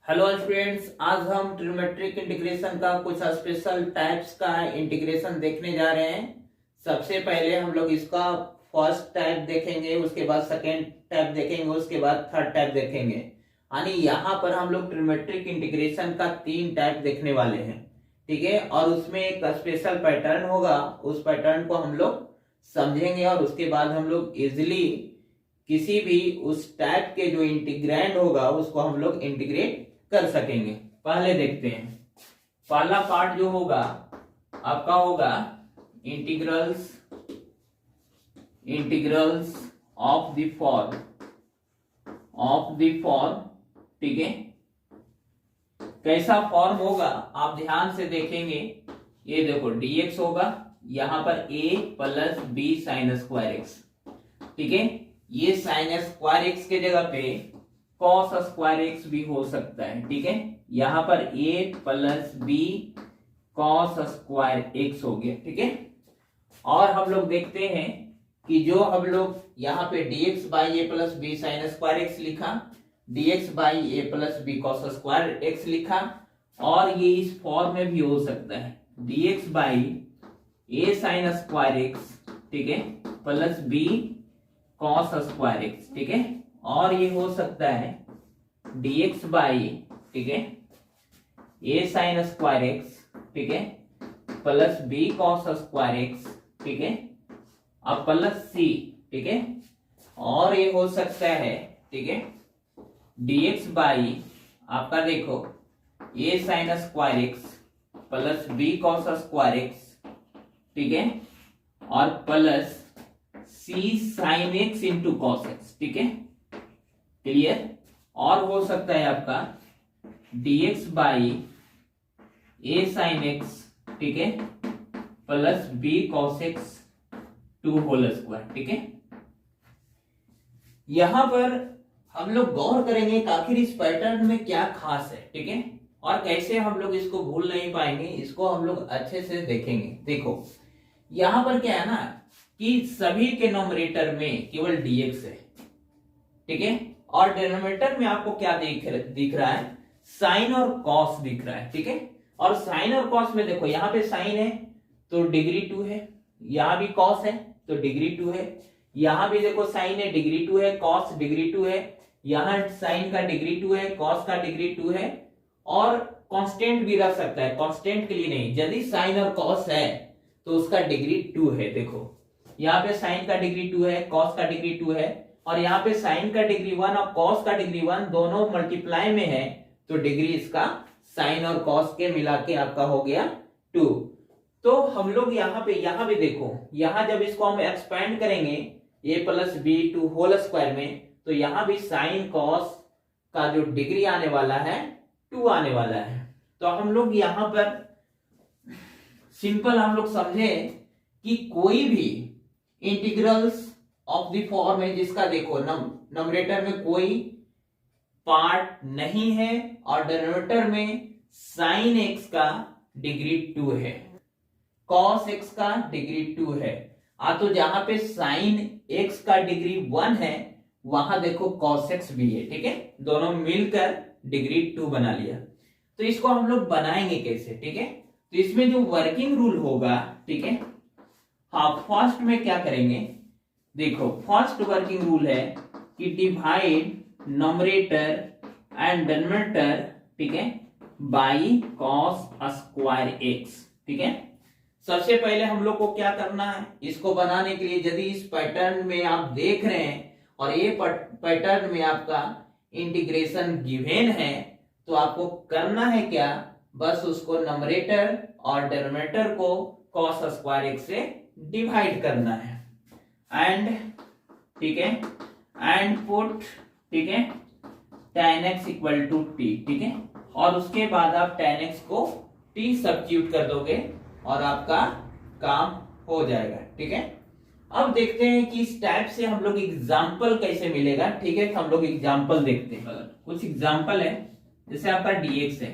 Hello students, आज हम trigonometric integration का कुछ स्पेशल टाइप्स का इंटीग्रेशन देखने जा रहे हैं। सबसे पहले हम लोग इसका फर्स्ट टाइप देखेंगे, उसके बाद सेकेंड टाइप देखेंगे, उसके बाद थर्ड टाइप देखेंगे। यानी यहाँ पर हम लोग ट्रिग्नोमेट्रिक इंटीग्रेशन का 3 टाइप देखने वाले हैं, ठीक है। और उसमें एक स्पेशल पैटर्न होगा, उस पैटर्न को हम लोग समझेंगे और उसके बाद हम लोग इजिली किसी भी उस टाइप के जो इंटीग्रैंड होगा उसको हम लोग इंटीग्रेट कर सकेंगे। पहले देखते हैं, पहला पार्ट जो होगा आपका होगा इंटीग्रल्स ऑफ द फॉर्म, ठीक है। कैसा फॉर्म होगा आप ध्यान से देखेंगे। ये देखो dx होगा, यहां पर a plus b sine square x, ठीक है। ये साइन स्क्वायर एक्स के जगह पे कॉस स्क्वायर एक्स भी हो सकता है, ठीक है। यहां पर a plus b cos square x हो गया, ठीक है। और हम लोग देखते हैं कि जो हम लोग यहाँ पे dx by a plus b sine square x लिखा, dx by a plus b cos square x लिखा, और ये इस फॉर्म में भी हो सकता है dx by a sine square x, ठीक है, plus b cos square x, ठीक है। और ये हो सकता है dx बाई, ठीक है, ए साइन स्क्वायर एक्स, ठीक है, plus b cos square x, ठीक है, अब प्लस सी, ठीक है। और ये हो सकता है, ठीक है, dx बाई आपका देखो a sine square x plus b cos square x, ठीक है, और plus c sine x into cos x, ठीक है, क्लियर। और हो सकता है आपका dx by a sine x, ठीक है, plus b cos x to whole square, ठीक है। यहां पर हम लोग गौर करेंगे कि आखिर इस पैटर्न में क्या खास है, ठीक है, और कैसे हम लोग इसको भूल नहीं पाएंगे, इसको हम लोग अच्छे से देखेंगे। देखो यहां पर क्या है ना कि सभी के नोमरेटर में केवल dx है, ठीक है, और डिनोमिनेटर में आपको क्या दिख रहा है, साइन और कॉस दिख रहा है, ठीक है। और साइन और कॉस में देखो यहाँ पे साइन है तो डिग्री 2 है, यहाँ भी कॉस है तो डिग्री 2 है, यहाँ भी देखो साइन है डिग्री 2 है, कॉस डिग्री 2 है, यहाँ साइन का डिग्री 2 है, कॉस का डिग्री 2 है, और कांस्टेंट भी रख सकता है, कांस्टेंट के लिए नहीं, यदि साइन और कॉस है तो उसका डिग्री 2 है। देखो यहाँ पे साइन का डिग्री 2 है, कॉस का डिग्री 2 है, और यहाँ पे साइन का डिग्री 1 और कॉस का डिग्री 1 दोनों मल्टीप्लाई में है, तो डिग्री इसका साइन और कॉस के मिला के आपका हो गया 2। तो हम लोग यहाँ भी देखो, यहाँ जब इसको हम एक्सपेंड करेंगे a plus b to whole square में, तो यहाँ भी साइन कॉस का जो डिग्री आने वाला है 2 आने वाला है। तो हम लोग यहाँ पर सिंपल हम लोग समझे कि कोई भी इंटीग्रल्स ऑफ द फॉर्म है जिसका देखो नंबरेटर में कोई पार्ट नहीं है और डिनोमिनेटर में साइन एक्स का डिग्री 2 है, कॉस एक्स का डिग्री 2 है। तो जहां पे साइन एक्स का डिग्री 1 है वहां देखो कॉस एक्स भी है, ठीक है, दोनों मिलकर डिग्री 2 बना लिया। तो इसको हम लोग बनाएंगे कैसे, ठीक है। तो इसमें जो वर्किंग रूल होगा, ठीक है, हाँ फर्स्ट में क्या करेंगे, देखो फर्स्ट वर्किंग रूल है कि डिवाइड नॉमरेटर एंड डिनोमिनेटर, ठीक है, बाई कॉस स्क्वायर एक्स, ठीक है। सबसे पहले हम लोग को क्या करना है, इसको बनाने के लिए यदि इस पैटर्न में आप देख रहे हैं और ये पैटर्न में आपका इंटीग्रेशन गिवन है, तो आपको करना है क्या, बस उसको नॉमरेटर और डिनोमिनेटर को कॉस स्क्वायर एक्स से डिवाइड करना है, एंड ठीक है, एंड पुट, ठीक है, tan x equal to t, ठीक है, और उसके बाद आप tan x को t सब्स्टिट्यूट कर दोगे और आपका काम हो जाएगा, ठीक है। अब देखते हैं कि इस टाइप से हम लोग एग्जाम्पल कैसे मिलेगा, ठीक है। हम लोग एग्जाम्पल देखते हैं, कुछ एग्जाम्पल है, जैसे आपका dx है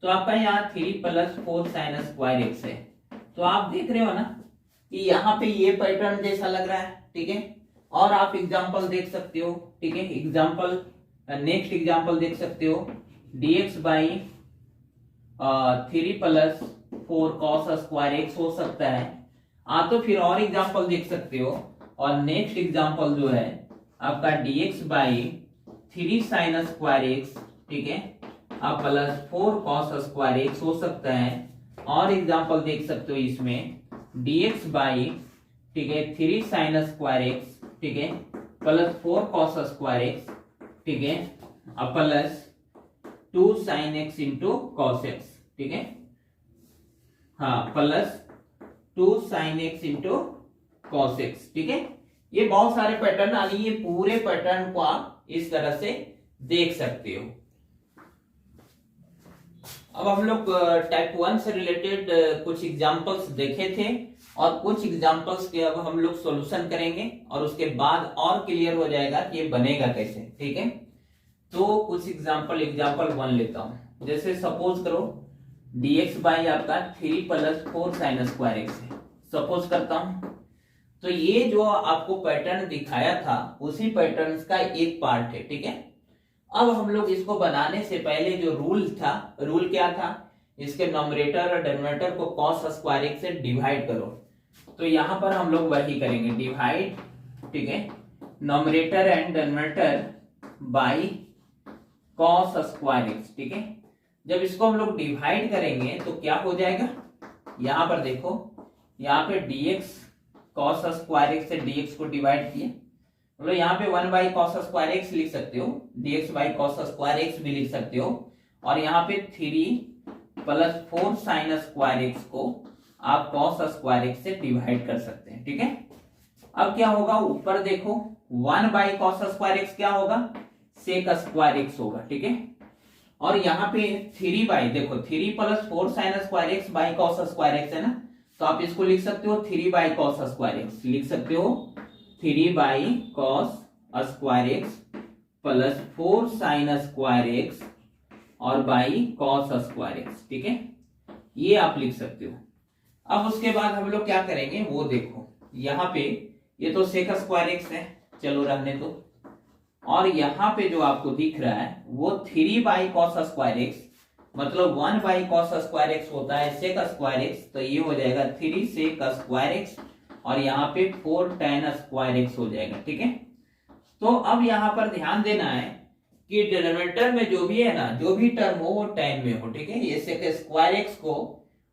तो आपका यहाँ 3 प्लस 4 साइन स्क्वायर एक्स है, तो आप देख रहे हो ना कि यहाँ पे ये पैटर्न जैसा लग रहा है, ठीक है। और आप एग्जांपल देख सकते हो, ठीक है, एग्जांपल नेक्स्ट एग्जांपल देख सकते हो, dx by 3 plus 4 cos square x हो सकता है। तो फिर और एग्जांपल देख सकते हो। और नेक्स्ट एग्जांपल जो है आपका dx by 3 sign square x, ठीक है, प्लस 4 कॉस स्क्वायर एक्स हो सकता है। और एग्जांपल देख सकते हो इसमें dx बाई, ठीक है, 3 साइन स्क्वायर एक्स, ठीक है, प्लस 4 कॉस स्क्वायर एक्स, ठीक है, plus 2 sign x into cos x, ठीक है, plus 2 sign x into cos x, ठीक है। ये बहुत सारे पैटर्न, यानी ये पूरे पैटर्न को आप इस तरह से देख सकते हो। अब हम लोग टाइप 1 से रिलेटेड कुछ एग्जांपल्स देखे थे और कुछ एग्जांपल्स के अब हम लोग सॉल्यूशन करेंगे और उसके बाद और क्लियर हो जाएगा कि ये बनेगा कैसे, ठीक है। तो कुछ एग्जांपल 1 लेता हूं। जैसे सपोज करो dx बाई आपका 3 प्लस 4 साइन स्क्वायर एक्स है, सपोज करता हूं। तो ये जो आपको पैटर्न दिखाया था उसी पैटर्न का एक पार्ट है, ठीक है। अब हम लोग इसको बनाने से पहले जो रूल था, रूल क्या था, इसके नॉमिनेटर और डिनोमिनेटर को कॉस स्क्वायर एक्स से डिवाइड करो। तो यहां पर हम लोग वही करेंगे, डिवाइड, ठीक है, nominator and denominator by cos square x, ठीक है। जब इसको हम लोग डिवाइड करेंगे तो क्या हो जाएगा, यहां पर देखो, यहाँ पे dx कॉस स्क्वायर एक्स से dx को डिवाइड किया, मतलब यहाँ पे 1 बाई कॉस स्क्वायर एक्स लिख सकते हो, dx by cos square x भी लिख सकते हो। और यहाँ पे 3 प्लस 4 साइन स्क्वायर एक्स को आप कॉस स्क्वायर एक्स से डिवाइड कर सकते हैं, ठीक है। अब क्या होगा, ऊपर देखो 1 बाई कॉस स्क्वायर एक्स क्या होगा, सेक स्क्वायर एक्स होगा, ठीक है। और यहाँ पे 3 बाई, देखो 3 plus 4 sign square x by cos square x है ना, तो आप इसको लिख सकते हो 3 बाई कॉस स्क्वायर एक्स, लिख सकते हो 3 by cos square x plus 4 sign square x और बाई कॉस स्क्वायर एक्स, ठीक है, ये आप लिख सकते हो। अब उसके बाद हम लोग क्या करेंगे वो देखो, यहाँ पे ये तो सेक स्क्वायर एक्स है, चलो रहने दो। और यहाँ पे जो आपको दिख रहा है वो 3 बाई कॉस स्क्वायर एक्स, मतलब 1 बाई कॉस स्क्वायर एक्स होता है सेक स्क्वायर एक्स, तो ये हो जाएगा 3 सेक स्क्वायर एक्स और यहाँ पे 4 tan स्क्वायर एक्स हो जाएगा, ठीक है। तो अब यहाँ पर ध्यान देना है कि डिनोमिनेटर में जो भी है ना, जो भी टर्म हो वो tan में हो, ठीक है। ये सेक स्क्वायर एक्स को,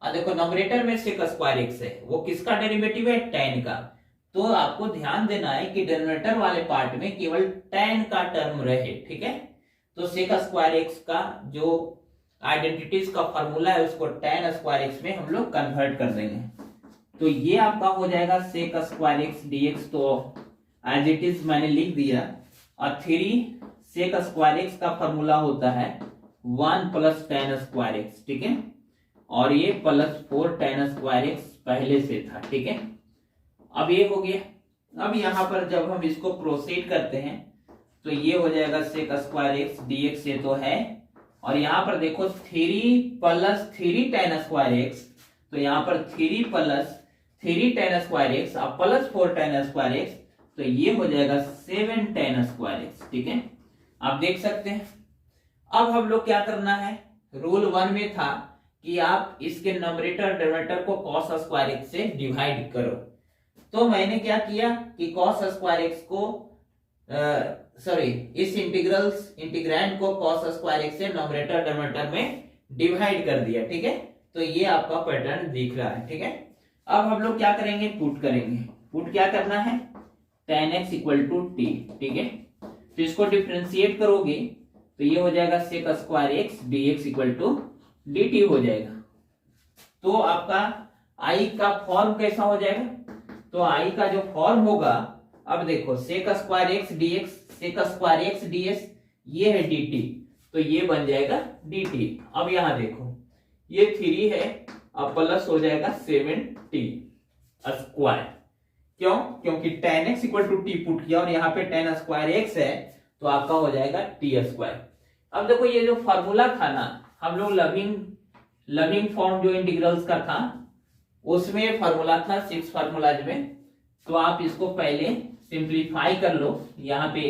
देखो नॉमिनेटर में सेक स्क्वायर एक्स है, वो किसका डेरिवेटिव है, tan का। तो आपको ध्यान देना है कि डिनोमिनेटर वाले पार्ट में केवल tan का टर्म रहे, ठीक है। तो सेक स्क्वायर एक्स का जो आइडेंटिटीज का फॉर्मूला है उसको tan स्क्वायर एक्स में हम लोग कन्वर्ट कर देंगे। तो ये आपका हो जाएगा सेक स्क्वायर एक्स dx, तो एज इट इज मैंने लिख दिया। और 3 सेक स्क्वायर एक्स का फॉर्मूला होता है 1 प्लस tan स्क्वायर एक्स, ठीक है, और ये प्लस 4 tan स्क्वायर एक्स पहले से था, ठीक है। अब ये हो गया। अब यहाँ पर जब हम इसको प्रोसीड करते हैं तो ये हो जाएगा सेक स्क्वायर एक्स dx, ये तो है। और यहाँ पर देखो 3 प्लस 3 tan स्क्वायर एक्स, तो यहाँ पर 3 प्लस 3 tan स्क्वायर एक्स और प्लस 4 tan स्क्वायर एक्स, तो ये हो जाएगा 7 tan स्क्वायर एक्स, ठीक है, आप देख सकते हैं। अब हम लोग क्या करना है, रूल 1 में था कि आप इसके नॉमिनेटर डिनोमिनेटर को कॉस स्क्वायर एक्स से डिवाइड करो। तो मैंने क्या किया कि कॉस स्क्वायर एक्स को इस इंटीग्रैंड को कॉस स्क्वायर एक्स से नॉमिनेटर डिनोमिनेटर में डिवाइड कर दिया, ठीक है। तो ये आपका पैटर्न दिख रहा है, ठीक है। अब हम लोग क्या करेंगे, पुट करेंगे। पुट क्या करना है, tan x equal to t, ठीक है। तो इसको डिफरेंशिएट करोगे तो ये हो जाएगा sec square x dx equal to dt हो जाएगा। तो आपका i का फॉर्म कैसा हो जाएगा, तो i का जो फॉर्म होगा, अब देखो sec square x dx, sec square x ds, ये है dt, तो ये बन जाएगा dt। अब यहां देखो ये 3 है, अब प्लस हो जाएगा 7t स्क्वायर, क्यों, क्योंकि tan x equal to t put किया और यहाँ पे tan स्क्वायर x है, तो आपका हो जाएगा t स्क्वायर। अब देखो ये जो फॉर्मूला था ना, हम लोग लविंग फॉर्म जो इंटीग्रल्स का था उसमें फॉर्मूला था 6 फार्मूलाज में, तो आप इसको पहले सिंप्लीफाई कर लो। यहाँ पे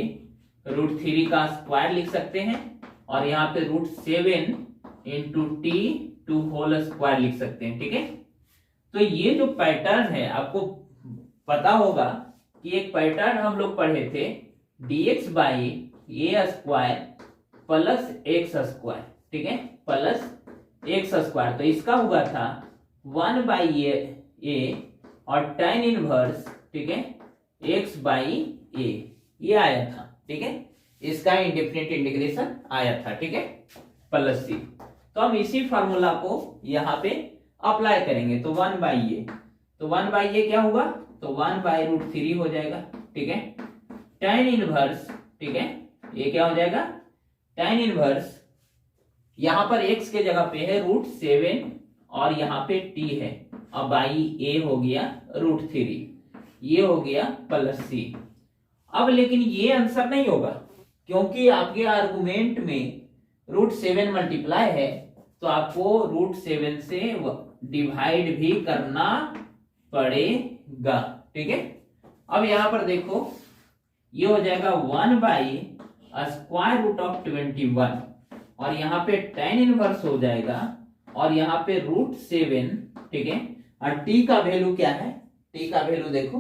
√3 का स्क्वायर लिख सकते हैं और यहाँ पे √7 into t to whole square लिख सकते हैं, ठीक है। तो ये जो पैटर्न है आपको पता होगा कि एक पैटर्न हम लोग पढ़े थे dx by A square plus x square, ठीक है, प्लस एक्स स्क्वायर। तो इसका हुआ था 1 बाई ए और tan इनवर्स, ठीक है, x बाई ए, ये आया था, ठीक है, इसका इंडेफिनिट इंटीग्रेशन आया था, ठीक है, प्लस सी। तो हम इसी फार्मूला को यहाँ पे अप्लाई करेंगे। तो 1 बाई ए, तो 1 बाई ए क्या होगा, तो 1 बाई √3 हो जाएगा, ठीक है, tan इनवर्स, ठीक है, ये क्या हो जाएगा, tan इनवर्स, यहां पर x के जगह पे है √7 और यहाँ पे t है, अब बाई a हो गया √3, ये हो गया प्लस सी। अब लेकिन ये आंसर नहीं होगा क्योंकि आपके आर्गुमेंट में √7 मल्टीप्लाई है, तो आपको √7 से डिवाइड भी करना पड़ेगा, ठीक है। अब यहां पर देखो ये हो जाएगा 1 बाई स्क्वायर रूट ऑफ 21 और यहाँ पे tan इनवर्स हो जाएगा और यहाँ पे √7, ठीक है, और t का वैल्यू क्या है, t का वैल्यू देखो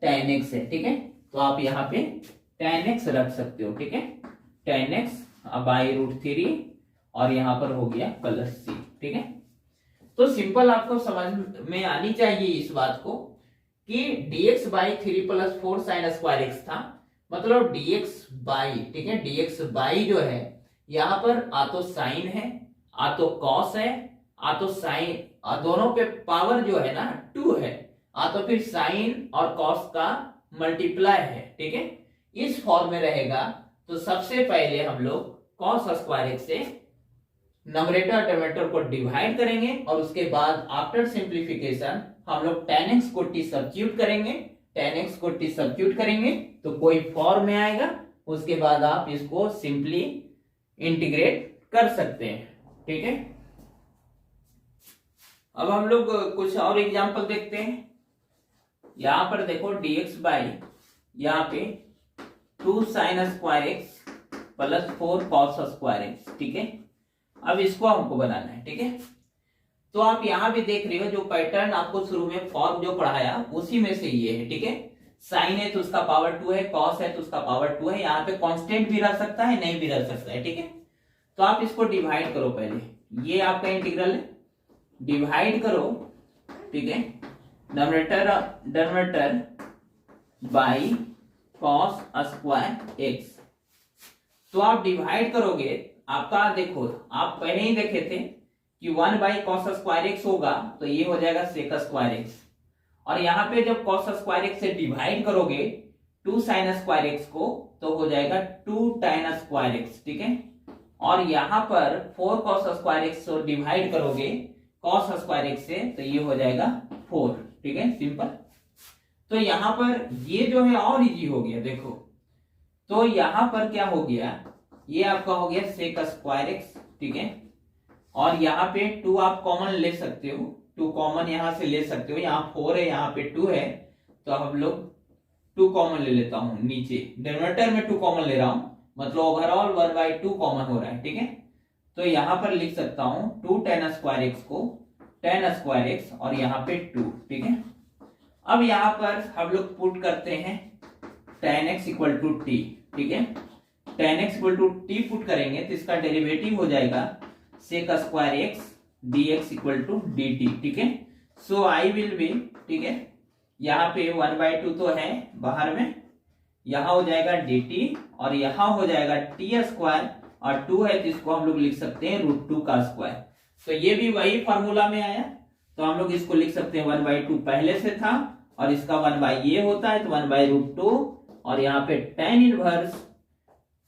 tan x है, ठीक है, तो आप यहाँ पे tan x रख सकते हो, ठीक है, tan x बाई √3 और यहाँ पर हो गया प्लस सी, ठीक है। तो सिंपल आपको समझ में आनी चाहिए इस बात को कि dx by 3 + 4 sin square x था, मतलब dx बाई, ठीक है, dx बाई जो है यहाँ पर आ तो साइन है, आ तो कॉस है, आ तो साइन, दोनों पे पावर जो है ना 2 है, आ तो फिर साइन और कॉस का मल्टीप्लाई है, ठीक है, इस फॉर्म में रहेगा। तो सबसे पहले हम लोग कॉस स्क्वायर एक्स से नंबरेटर डिनोमिनेटर को डिवाइड करेंगे और उसके बाद आफ्टर सिंप्लीफिकेशन हम लोग tan x को t सब्स्टिट्यूट करेंगे, tan x को t सब्स्टिट्यूट करेंगे तो कोई फॉर्म में आएगा, उसके बाद आप इसको सिंपली इंटीग्रेट कर सकते हैं, ठीक है। अब हम लोग कुछ और एग्जांपल देखते हैं। यहां पर देखो dx बाई यहाँ पे 2 sin square x plus 4 cos square x, ठीक है। अब इसको हमको बनाना है, ठीक है। तो आप यहां भी देख रहे हो जो पैटर्न आपको शुरू में फॉर्म जो पढ़ाया उसी में से ये है, ठीक है। साइन है तो उसका पावर 2 है, कॉस है तो उसका पावर 2 है, यहाँ पे कांस्टेंट भी रह सकता है, नहीं भी रह सकता है, ठीक है। तो आप इसको डिवाइड करो, पहले ये आपका इंटीग्रल है, डिवाइड करो, ठीक है, denominator by cos square x. तो आप डिवाइड करोगे, आपका देखो आप पहले ही देखे थे कि 1 बाई कॉस स्क्वायर एक्स होगा तो ये हो जाएगा सेक स्क्वायर एक्स, और यहाँ पे जब कॉस स्क्वायर एक्स से डिवाइड करोगे 2 साइन स्क्वायर एक्स को तो हो जाएगा 2 tan स्क्वायर एक्स, ठीक है। और यहाँ पर 4 cos स्क्वायर एक्स को डिवाइड करोगे cos स्क्वायर एक्स से तो ये हो जाएगा 4, ठीक है, सिंपल। तो यहाँ पर ये जो है और इजी हो गया, देखो तो यहाँ पर क्या हो गया, ये आपका हो गया सेक स्क्वायर एक्स, ठीक है, और यहाँ पे 2 आप कॉमन ले सकते हो, 2 कॉमन यहाँ से ले सकते हो, यहाँ 4 है यहाँ पे 2 है, तो हम लोग 2 कॉमन ले लेता हूँ, नीचे डिनोमिनेटर में 2 कॉमन ले रहा हूँ, मतलब ओवरऑल 1/2 कॉमन हो रहा है, ठीक है। तो यहाँ पर लिख सकता हूँ 2 tan स्क्वायर एक्स को tan स्क्वायर एक्स और यहाँ पे 2, ठीक है। अब यहाँ पर हम लोग पुट करते हैं tan x equal to t, ठीक है, tan x equal to t put करेंगे तो इसका डेरिवेटिव हो जाएगा sec square x dx equal to dt, ठीक है। सो आई विल बी, ठीक है, यहाँ पे 1/2 तो है बाहर में, यहाँ हो जाएगा dt और यहाँ हो जाएगा t स्क्वायर और 2 है तो इसको हम लोग लिख सकते हैं √2 का स्क्वायर। तो ये भी वही फार्मूला में आया, तो हम लोग इसको लिख सकते हैं 1/2 पहले से था और इसका 1/a होता है तो 1/√2 और यहाँ पे tan इनवर्स,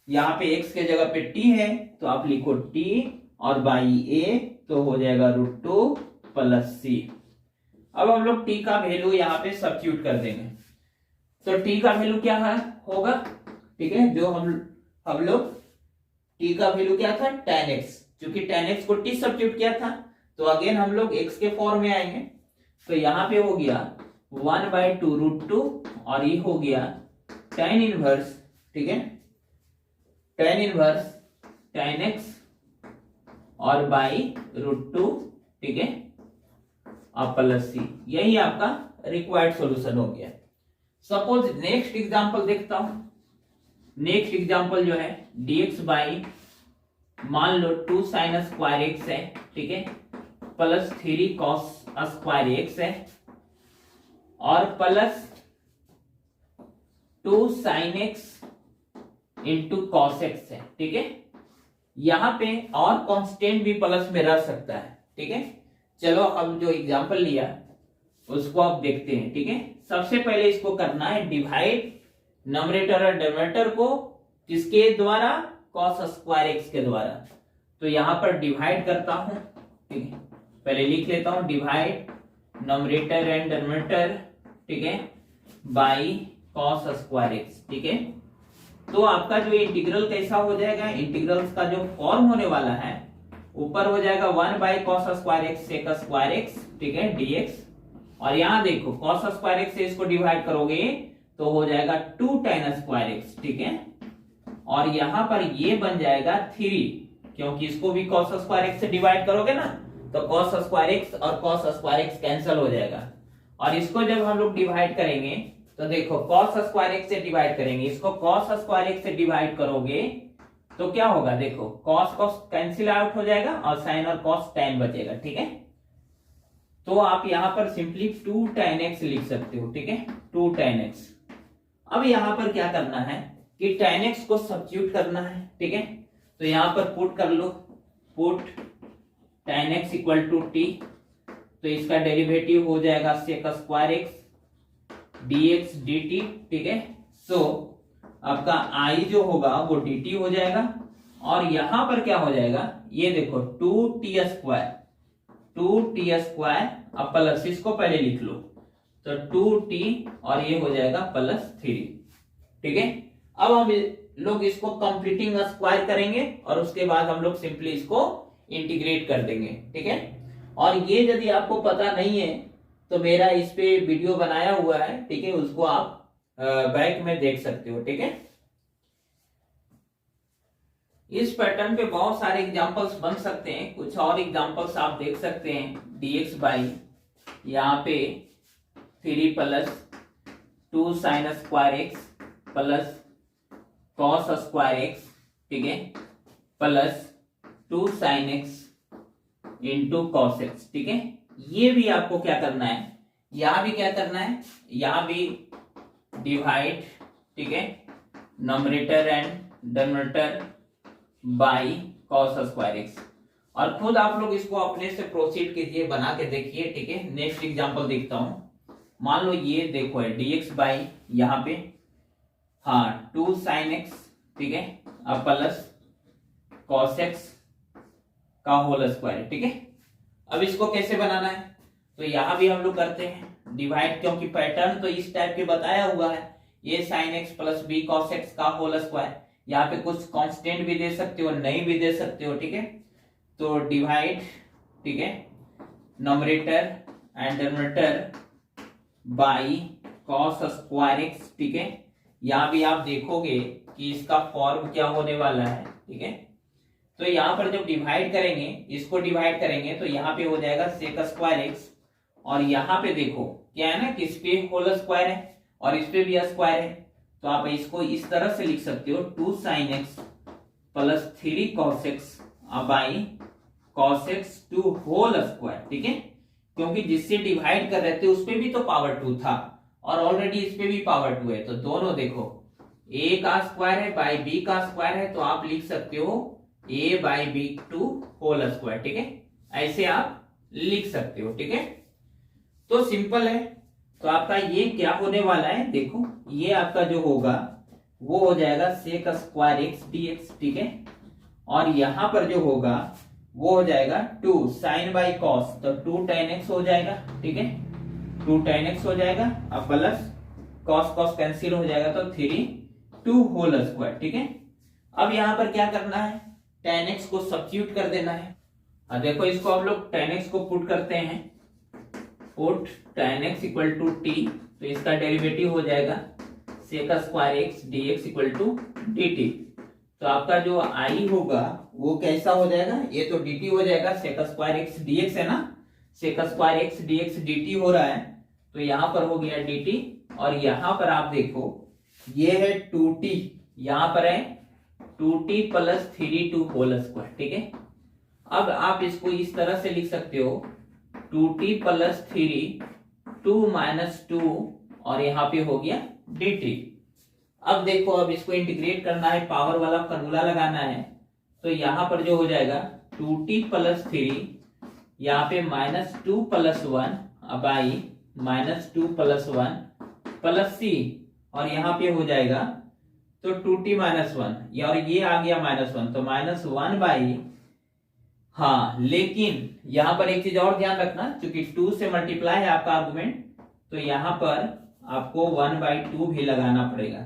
यहाँ पे x के जगह पे t है तो आप लिखो t और बाई a तो हो जाएगा √2 प्लस c। अब हम लोग t का वैल्यू यहाँ पे सब्स्टिट्यूट कर देंगे, तो t का वैल्यू क्या है होगा, ठीक है, जो हम लोग t का वैल्यू क्या था tan x, क्योंकि tan x को t सब्स्टिट्यूट किया था तो अगेन हम लोग x के फॉर्म में आएंगे, तो यहाँ पे हो गया 1/2 √2 और ये हो गया tan इनवर्स, ठीक है, tan tan x और बाई √2, ठीक है, और प्लस सी। यही आपका रिक्वायर्ड सॉल्यूशन हो गया। सपोज नेक्स्ट एग्जांपल देखता हूं। नेक्स्ट एग्जांपल जो है dx बाई, मान लो 2 sin स्क्वायर एक्स है, ठीक है, प्लस 3 cos स्क्वायर एक्स है, और plus 2 sin x into cos x है, ठीक है। यहां पे और कांस्टेंट भी प्लस में रह सकता है, ठीक है। चलो अब जो एग्जांपल लिया उसको आप देखते हैं, ठीक है। सबसे पहले इसको करना है डिवाइड नंबरेटर और डिनोमिनेटर को किसके द्वारा, cos स्क्वायर एक्स के द्वारा। तो यहां पर डिवाइड करता हूं, ठीक है, पहले लिख लेता हूं डिवाइड नंबरेटर एंड डिनोमिनेटर, ठीक है, बाई cos स्क्वायर एक्स, ठीक है। तो आपका जो इंटीग्रल कैसा हो जाएगा, इंटीग्रल्स का जो फॉर्म होने वाला है, ऊपर हो जाएगा 1 by cos square x sec square x, ठीक है, dx, और यहां देखो cos स्क्वायर एक्स से इसको डिवाइड करोगे तो हो जाएगा 2 tan स्क्वायर एक्स, ठीक है, और यहां पर ये बन जाएगा 3, क्योंकि इसको भी cos स्क्वायर एक्स से डिवाइड करोगे ना, तो cos स्क्वायर एक्स और cos स्क्वायर एक्स कैंसिल हो जाएगा। और इसको जब हम लोग डिवाइड करेंगे तो देखो cos स्क्वायर एक्स से डिवाइड करेंगे, इसको cos स्क्वायर एक्स से डिवाइड करोगे तो क्या होगा, देखो cos cos कैंसिल आउट हो जाएगा और sin और cos tan बचेगा, ठीक है। तो आप यहां पर सिंपली 2 tan x लिख सकते हो, ठीक है, 2 tan x। अब यहां पर क्या करना है कि tan x को सब्स्टिट्यूट करना है, ठीक है। तो यहां पर पुट कर लो, put tan x equal to t, तो इसका डेरिवेटिव हो जाएगा sec square x dx dt, ठीक है। सो आपका i जो होगा वो dt हो जाएगा, और यहां पर क्या हो जाएगा, ये देखो 2t स्क्वायर, अब प्लस इसको पहले लिख लो, तो 2t और ये हो जाएगा प्लस 3, ठीक है। अब हम लोग इसको कंप्लीटिंग स्क्वायर करेंगे और उसके बाद हम लोग सिंपली इसको इंटीग्रेट कर देंगे, ठीक है। और ये यदि आपको पता नहीं है तो मेरा इस पे वीडियो बनाया हुआ है, ठीक है, उसको आप बैक में देख सकते हो, ठीक है। इस पैटर्न पे बहुत सारे एग्जांपल्स बन सकते हैं, कुछ और एग्जांपल्स आप देख सकते हैं। dx बाई यहाँ पे 3 plus 2 sin square x plus cos square x, ठीक है, plus 2 sin x into cos x, ठीक है। ये भी आपको क्या करना है, यहां भी क्या करना है, यहां भी डिवाइड, ठीक है, numerator and denominator by cos square x. और खुद आप लोग इसको अपने से प्रोसीड कीजिए, बना के देखिए, ठीक है। नेक्स्ट एग्जांपल देखता हूं। मान लो ये देखो है dx बाई यहाँ पे, हाँ 2 sin x, ठीक है, अब प्लस cos x का होल स्क्वायर, ठीक है। अब इसको कैसे बनाना है, तो यहां भी हम लोग करते हैं डिवाइड, क्योंकि पैटर्न तो इस टाइप के बताया हुआ है, ये sin x plus b cos x का होल स्क्वायर। यहाँ पे कुछ कांस्टेंट भी दे सकते हो, नहीं भी दे सकते हो, ठीक है। तो डिवाइड, ठीक है, numerator and denominator by cos square x, ठीक है। यहाँ भी आप देखोगे कि इसका फॉर्म क्या होने वाला है, ठीक है। तो यहाँ पर जब डिवाइड करेंगे, इसको डिवाइड करेंगे तो यहाँ पे हो जाएगा sec स्क्वायर एक्स, और यहाँ पे देखो क्या है ना कि इस पे होल स्क्वायर है और इस पे भी स्क्वायर है, तो आप इसको इस तरह से लिख सकते हो 2 sin x plus 3 cos x by cos x to whole square, ठीक है। क्योंकि जिससे डिवाइड कर रहे थे उस पे भी तो पावर 2 था और ऑलरेडी इस पे भी पावर 2 है, तो दोनों देखो a का स्क्वायर है बाई b का स्क्वायर है, तो आप लिख सकते हो a by b to whole square, ठीक है। ऐसे आप लिख सकते हो, ठीक है। तो सिंपल है। तो आपका ये क्या होने वाला है, देखो ये आपका जो होगा वो हो जाएगा sec स्क्वायर एक्स dx, ठीक है। और यहां पर जो होगा वो हो जाएगा 2 sin बाई cos, तो 2 tan x हो जाएगा, ठीक है, 2 tan x हो जाएगा, अब प्लस cos cos कैंसिल हो जाएगा, तो 3 2 होल स्क्वायर, ठीक है। अब यहां पर क्या करना है, tan x को सब्स्टिट्यूट कर देना है। अब देखो इसको आप लोग tan x को पुट करते हैं, put tan x equal to t, तो इसका डेरिवेटिव हो जाएगा sec square x dx equal to dt। तो आपका जो आई होगा वो कैसा हो जाएगा, ये तो dt हो जाएगा, सेक स्क्वायर एक्स dx है ना, sec square x dx dt हो रहा है, तो यहां पर हो गया dt। और यहां पर आप देखो ये है 2t, यहां पर है 2t plus 3t whole square, ठीक है। अब आप इसको इस तरह से लिख सकते हो 2t प्लस 3 2 माइनस 2 और यहाँ पे हो गया dt। अब देखो अब इसको इंटीग्रेट करना है, पावर वाला फॉर्मूला लगाना है, तो यहाँ पर जो हो जाएगा 2t प्लस 3, यहाँ पे माइनस 2 प्लस 1 अब आई माइनस 2 प्लस 1 प्लस c, और यहाँ पे हो जाएगा तो 2t माइनस 1, और ये आ गया माइनस 1, तो माइनस 1 बाई, हाँ लेकिन यहां पर एक चीज और ध्यान रखना, क्योंकि 2 से मल्टीप्लाई है आपका आर्गुमेंट, तो यहां पर आपको 1/2 भी लगाना पड़ेगा,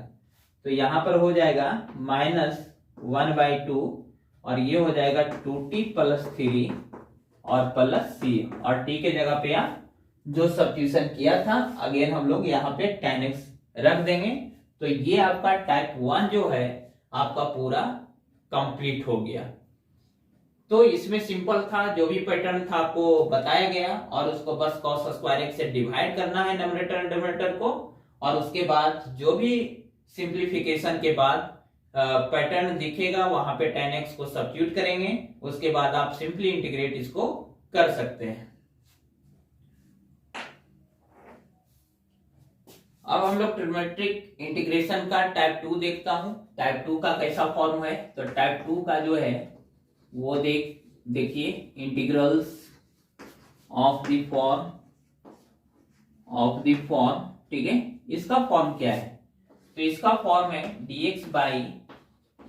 तो यहां पर हो जाएगा माइनस 1/2 और ये हो जाएगा 2t प्लस 3 और प्लस c, और t के जगह पे आप जो सब्स्टिट्यूशन किया था अगेन हम लोग यहाँ पे tan x रख देंगे। तो ये आपका टाइप 1 जो है आपका पूरा कंप्लीट हो गया। तो इसमें सिंपल था, जो भी पैटर्न था आपको बताया गया, और उसको बस cos स्क्वायर एक्स से डिवाइड करना है न्यूमरेटर एंड डिनोमिनेटर को, और उसके बाद जो भी सिंप्लीफिकेशन के बाद पैटर्न दिखेगा वहां पे tan x को सब्स्टिट्यूट करेंगे, उसके बाद आप सिंपली इंटीग्रेट इसको कर सकते हैं। अब हम लोग ट्रिग्नोमेट्रिक इंटीग्रेशन का टाइप 2 देखता हूं, टाइप 2 का कैसा फॉर्म है। तो टाइप 2 का जो है वो देखिए इंटीग्रल्स ऑफ द फॉर्म, ठीक है। इसका फॉर्म क्या है, तो इसका फॉर्म है dx by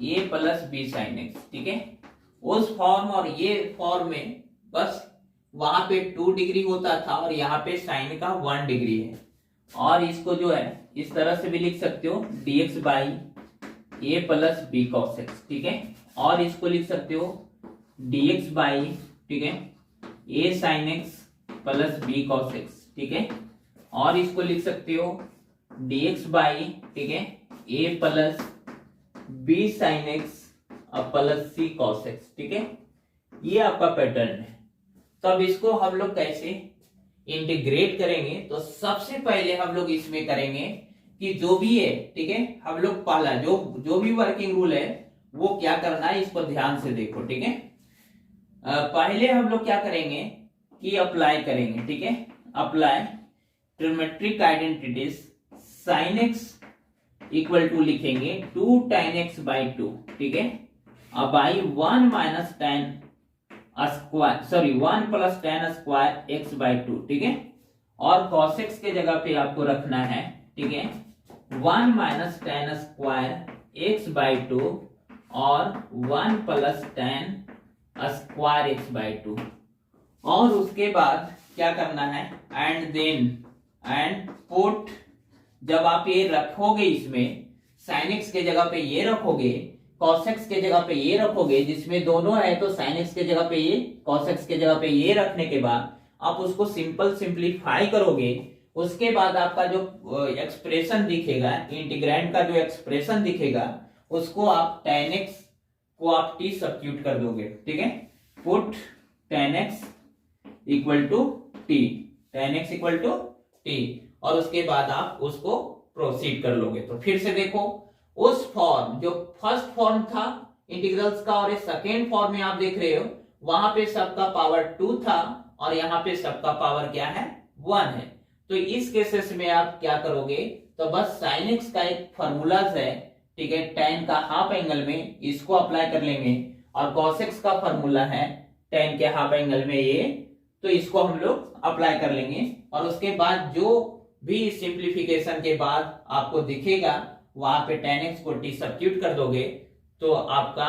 a plus b sine x, ठीक है। उस फॉर्म और ये फॉर्म में बस वहां पे 2 डिग्री होता था और यहाँ पे साइन का 1 डिग्री है, और इसको जो है इस तरह से भी लिख सकते हो dx by a plus b cos x, ठीक है। और इसको लिख सकते हो dx बाई, ठीक है, a sine x plus b cos x, ठीक है। और इसको लिख सकते हो dx बाई, ठीक है, a plus b sine x plus c cos x, ठीक है। ये आपका पैटर्न है। तो अब इसको हम लोग कैसे इंटीग्रेट करेंगे, तो सबसे पहले हम लोग इसमें करेंगे कि जो भी है, ठीक है, हम लोग पहला जो भी वर्किंग रूल है वो क्या करना है, इसको ध्यान से देखो, ठीक है। पहले हम लोग क्या करेंगे कि अप्लाई करेंगे, ठीक है। Apply trigonometric identities, sine x equal to लिखेंगे 2 tan x बाई 2, ठीक है। अब I 1 minus tan square, sorry 1 plus tan square x by 2, ठीक है। और cos x के जगह पे आपको रखना है, ठीक है, 1 minus tan square x by 2 और 1 plus tan square x by 2। और उसके बाद क्या करना है, एंड पुट, जब आप ये रखोगे इसमें sin x के जगह पे ये रखोगे, cos x के जगह पे ये रखोगे, जिसमें दोनों है तो sin x के जगह पे ये, cos x के जगह पे ये रखने के बाद आप उसको सिंप्लीफाई करोगे। उसके बाद आपका जो एक्सप्रेशन दिखेगा, इंटीग्रैंड का जो एक्सप्रेशन दिखेगा, उसको आप tan x को आप t सब्स्टिट्यूट कर दोगे, ठीक है। Put tan x equal to t, tan x equal to t, और उसके बाद आप उसको प्रोसीड कर लोगे। तो फिर से देखो, उस फॉर्म जो फर्स्ट फॉर्म था इंटीग्रल्स का और सेकेंड फॉर्म में आप देख रहे हो, वहां पे सबका पावर 2 था और यहाँ पे सबका पावर क्या है, 1 है। तो इस केसेस में आप क्या करोगे, तो बस sin x का एक फॉर्मूला है, ठीक है, tan का हाफ एंगल में इसको अप्लाई कर लेंगे, और cos x का फॉर्मूला है tan के हाफ एंगल में ये, तो इसको हम लोग अप्लाई कर लेंगे। और उसके बाद जो भी सिंप्लीफिकेशन के बाद आपको दिखेगा वहां पे tan x को t सब्स्टिट्यूट कर दोगे, तो आपका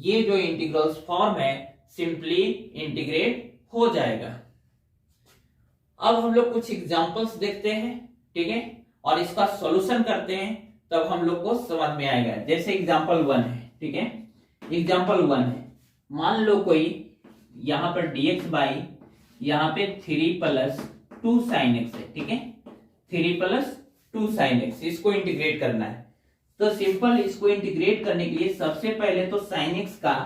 ये जो इंटीग्रल्स फॉर्म है सिंपली इंटीग्रेट हो जाएगा। अब हम लोग कुछ एग्जांपल्स देखते हैं, ठीक है, और इसका सॉल्यूशन करते हैं, तब हम लोग को समझ में आएगा। जैसे एग्जांपल 1 है, ठीक है, एग्जांपल 1 है, मान लो कोई यहां पर dx बाई यहाँ पे 3 प्लस 2 साइन एक्स है, ठीक है, 3 प्लस 2 साइन एक्स, इसको इंटीग्रेट करना है। तो सिंपल इसको इंटीग्रेट करने के लिए सबसे पहले तो sin x का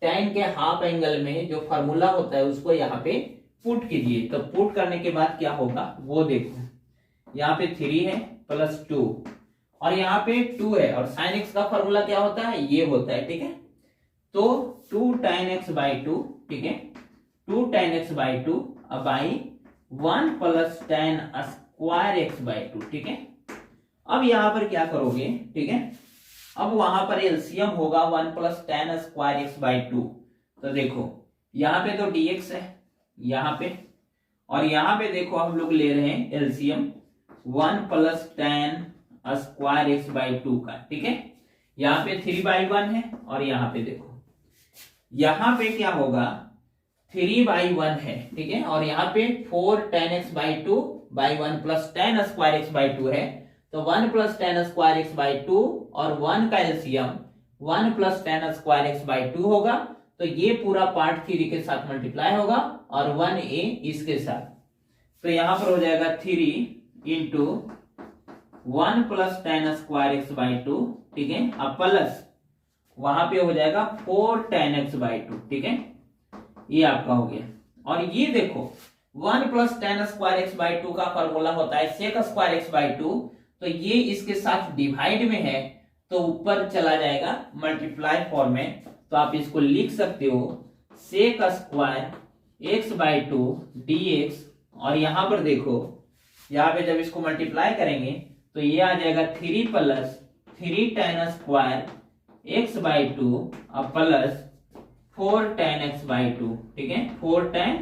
tan के हाफ एंगल में जो फॉर्मूला होता है उसको यहाँ पे पुट कीजिए। तो पुट करने के बाद क्या होगा वो देखो, यहाँ पे 3 है प्लस 2 और यहाँ पे 2 है और sin x का फॉर्मूला क्या होता है ये होता है, ठीक है। तो 2 tan x बाई 2, ठीक है, 2 tan x by 2 by 1 plus tan square x by 2, ठीक है। अब यहाँ पर क्या करोगे, ठीक है, अब वहां पर एलसीएम होगा 1 plus tan square x by 2। तो देखो यहाँ पे तो dx है यहाँ पे, और यहाँ पे देखो हम लोग ले रहे हैं LCM 1 plus tan square x by 2 का, ठीक है। यहाँ पे 3/1 है और यहाँ पे देखो यहाँ पे क्या होगा 3/1 है, ठीक है, और यहाँ पे 4 tan x by 2 by 1 plus tan square x by 2 है। तो 1 plus tan square x by 2 और 1 का LCM 1 plus tan square x by 2 होगा। तो ये पूरा पार्ट 3 के साथ मल्टीप्लाई होगा और 1a इसके साथ। तो यहाँ पर हो जाएगा 3 into 1 plus tan square x by 2, ठीक है, अब प्लस वहां पे हो जाएगा 4 tan x बाई 2, ठीक है, ये आपका हो गया। और ये देखो 1 plus tan square x by 2 का फॉर्मूला होता है sec स्क्वायर x बाई 2। तो ये इसके साथ डिवाइड में है तो ऊपर चला जाएगा मल्टीप्लाई फॉर्म में। तो आप इसको लिख सकते हो sec square x by 2 dx, और यहां पर देखो यहाँ पे जब इसको मल्टीप्लाई करेंगे तो ये आ जाएगा 3 plus 3 tan square x by 2 अब प्लस 4 tan x बाई 2, ठीक है, 4 tan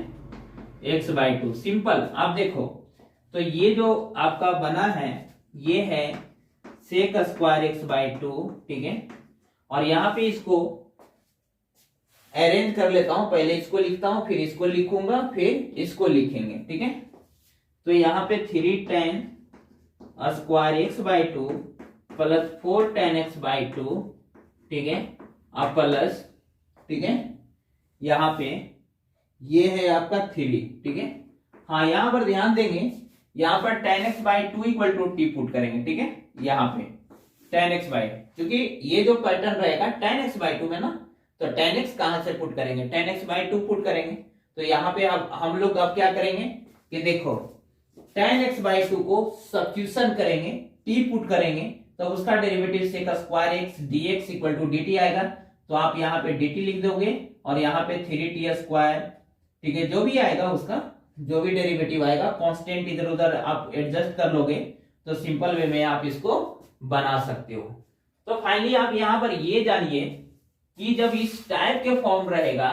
x बाई 2। सिंपल आप देखो तो ये जो आपका बना है ये है sec स्क्वायर x बाई 2, ठीक है, और यहाँ पे इसको अरेंज कर लेता हूं, पहले इसको लिखता हूं फिर इसको लिखूंगा फिर इसको लिखेंगे, ठीक है। तो यहाँ पे 3 tan square x by 2 plus 4 tan x by 2, ठीक है, अब प्लस, ठीक है, यहाँ पे ये है आपका 3, ठीक है। हाँ यहाँ पर ध्यान देंगे, यहाँ पर tan x by 2 equal to t put करेंगे, ठीक है, यहाँ पे tan x बाई, क्योंकि ये जो पैटर्न रहेगा tan x बाई 2 में ना, तो tan x कहां से पुट करेंगे tan x बाई 2 पुट करेंगे। तो यहाँ पे अब हम लोग अब क्या करेंगे कि देखो tan x बाई 2 को सब्स्टिट्यूशन करेंगे, t पुट करेंगे तो उसका derivative sec square x dx equal to dt आएगा। तो आप यहाँ पे dt लिख दोगे और यहाँ पे 3t स्क्वायर, ठीक है, जो भी आएगा उसका जो भी डेरिवेटिव आएगा कांस्टेंट इधर उधर आप एडजस्ट कर लोगे तो सिंपल वे में आप इसको बना सकते हो। तो फाइनली आप यहाँ पर ये जानिए कि जब इस टाइप के फॉर्म रहेगा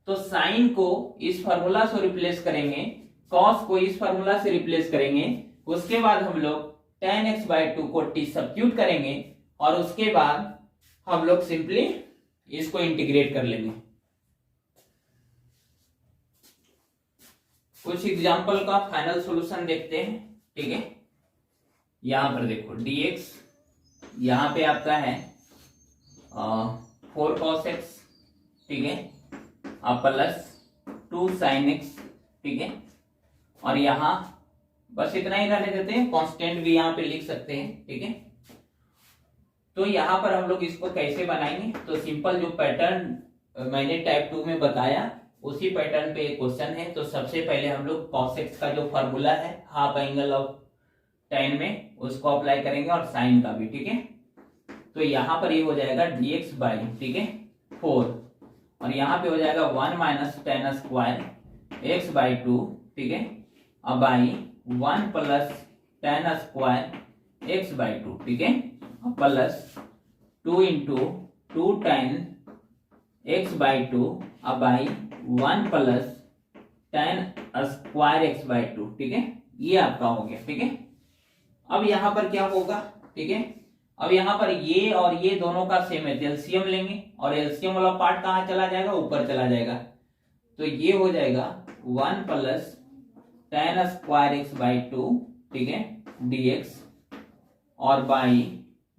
तो साइन को इस फार्मूला से रिप्लेस करेंगे, कॉस को इस फार्मूला से रिप्लेस करेंगे, उसके बाद हम लोग tan x बाई 2 को t सब्स्टिट्यूट करेंगे और उसके बाद हम लोग सिंपली इसको इंटीग्रेट कर लेंगे। कुछ एग्जांपल का फाइनल सॉल्यूशन देखते हैं, ठीक है। यहां पर देखो dx यहां पे आपका है 4 cos x, ठीक है, अब प्लस 2 sin x, ठीक है, और यहां बस इतना ही रहने देते हैं, कांस्टेंट भी यहां पे लिख सकते हैं, ठीक है। तो यहां पर हम लोग इसको कैसे बनाएंगे, तो सिंपल जो पैटर्न मैंने टाइप 2 में बताया उसी पैटर्न पे एक क्वेश्चन है। तो सबसे पहले हम लोग cos x का जो फॉर्मूला है हाफ एंगल ऑफ tan में उसको अप्लाई करेंगे और साइन का भी, ठीक है। तो यहाँ पर ये हो जाएगा dx बाई, ठीक है, 4 और यहाँ पे हो जाएगा 1 minus tan square x by 2, ठीक है, अब by 1 plus tan square x by 2, ठीक है, अब plus 2 into 2 tan x by 2 अब by 1 plus tan square x by 2, ठीक है, ये आपका हो गया, ठीक है। अब यहां पर क्या होगा, ठीक है, अब यहां पर ये और ये दोनों का सेम है, एलसीएम लेंगे और एलसीएम वाला पार्ट कहां चला जाएगा, ऊपर चला जाएगा। तो ये हो जाएगा 1 plus tan square x by 2, ठीक है, dx और बाई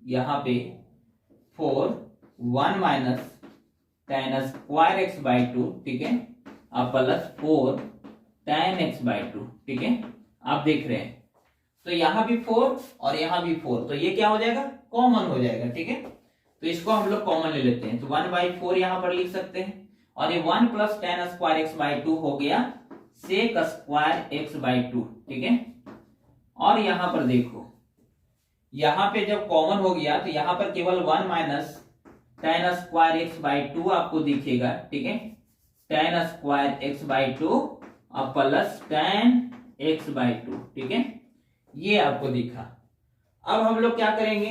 यहाँ पे 4 1 minus tan square x by 2, ठीक है, अब प्लस 4 tan x बाई 2, ठीक है, आप देख रहे हैं। तो यहां भी 4 और यहां भी 4, तो ये क्या हो जाएगा, कॉमन हो जाएगा। ठीक है, तो इसको हम लोग कॉमन ले लेते हैं, तो 1/4 यहां पर लिख सकते हैं, और ये 1 + tan² x/2 हो गया sec² x/2। ठीक है, और यहां पर देखो, यहां पे जब कॉमन हो गया तो यहां पर केवल 1 - tan² x/2 आपको दिखेगा। ठीक है, tan² x/2 और प्लस tan x/2। ठीक है, ये आपको दिखा। अब हम लोग क्या करेंगे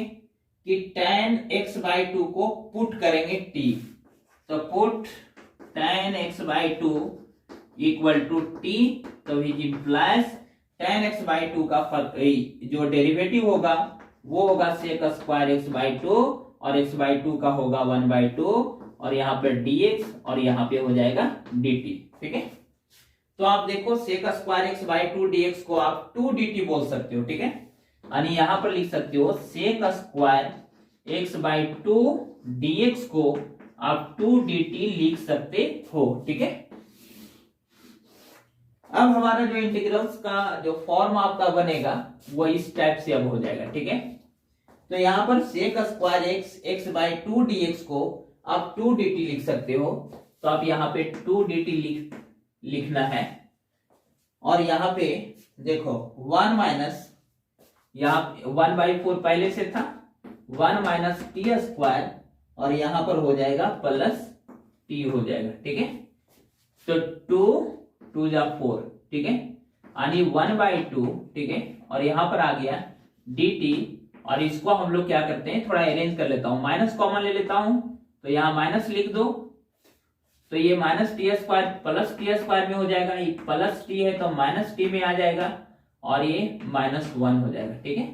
कि tan x/2 को पुट करेंगे t, तो पुट tan x/2 = t, तो विच इंप्लाइज tan x/2 का जो डेरिवेटिव होगा वो होगा sec² x/2, और x/2 का होगा 1/2, और यहाँ पे dx और यहाँ पे हो जाएगा dt। ठीक है, तो आप देखो sec² x/2 dx को आप 2 dt बोल सकते हो। ठीक है, यानी यहां पर लिख सकते हो sec² x/2 dx को आप 2 dt लिख सकते हो। ठीक है, अब हमारा जो इंटीग्रल्स का जो फॉर्म आपका बनेगा वो इस टाइप से अब हो जाएगा। ठीक है, तो यहां पर sec² x/2 dx को आप 2 dt लिख सकते हो, तो आप यहां पे 2 dt लिखना है, और यहां पे देखो 1 यहाँ 1/4 पहले से था, 1 - t², और यहां पर हो जाएगा प्लस t हो जाएगा। ठीक है, तो 2 2 जा 4। ठीक है, यानी 1/2। ठीक है, और यहां पर आ गया dt, और इसको हम लोग क्या करते हैं, थोड़ा अरेंज कर लेता हूं, माइनस कॉमन ले लेता हूं, तो यहां माइनस लिख दो, तो ये -t² प्लस t² में हो जाएगा, ये प्लस t है तो -t में आ जाएगा, और ये -1 हो जाएगा। ठीक है,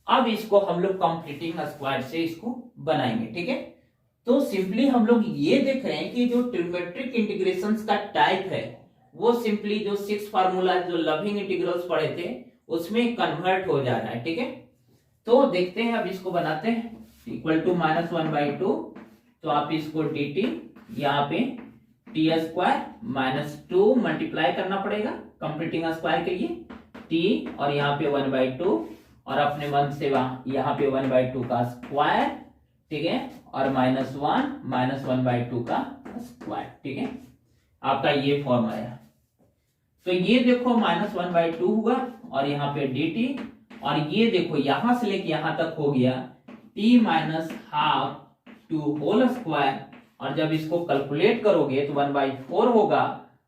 अब इसको हम लोग कंप्लीटिंग स्क्वायर से इसको बनाएंगे। ठीक है, तो सिंपली हम लोग ये देख रहे हैं कि जो ट्रिग्नोमेट्रिक इंटीग्रेशंस का टाइप है वो सिंपली जो 6 फार्मूला जो लविंग इंटीग्रल्स पढ़े थे उसमें कन्वर्ट हो जा रहा है। ठीक है, तो देखते हैं, अब इसको बनाते हैं, = -1/2, तो आप इसको dt यहाँ पे t² - 2 मल्टीप्लाई करना पड़ेगा कंप्लीटिंग स्क्वायर के लिए, t और यहाँ पे 1/2, और अपने मन से यहाँ पे 1/2 का स्क्वायर। ठीक है, और -1 - 1/2 का स्क्वायर। ठीक है, आपका ये फॉर्म आया, तो ये देखो -1/2 हुआ, और यहाँ पे dt, और ये देखो यहां से लेके यहां तक हो गया t - ½ 2 होल स्क्वायर, और जब इसको कैलकुलेट करोगे तो 1/4 होगा,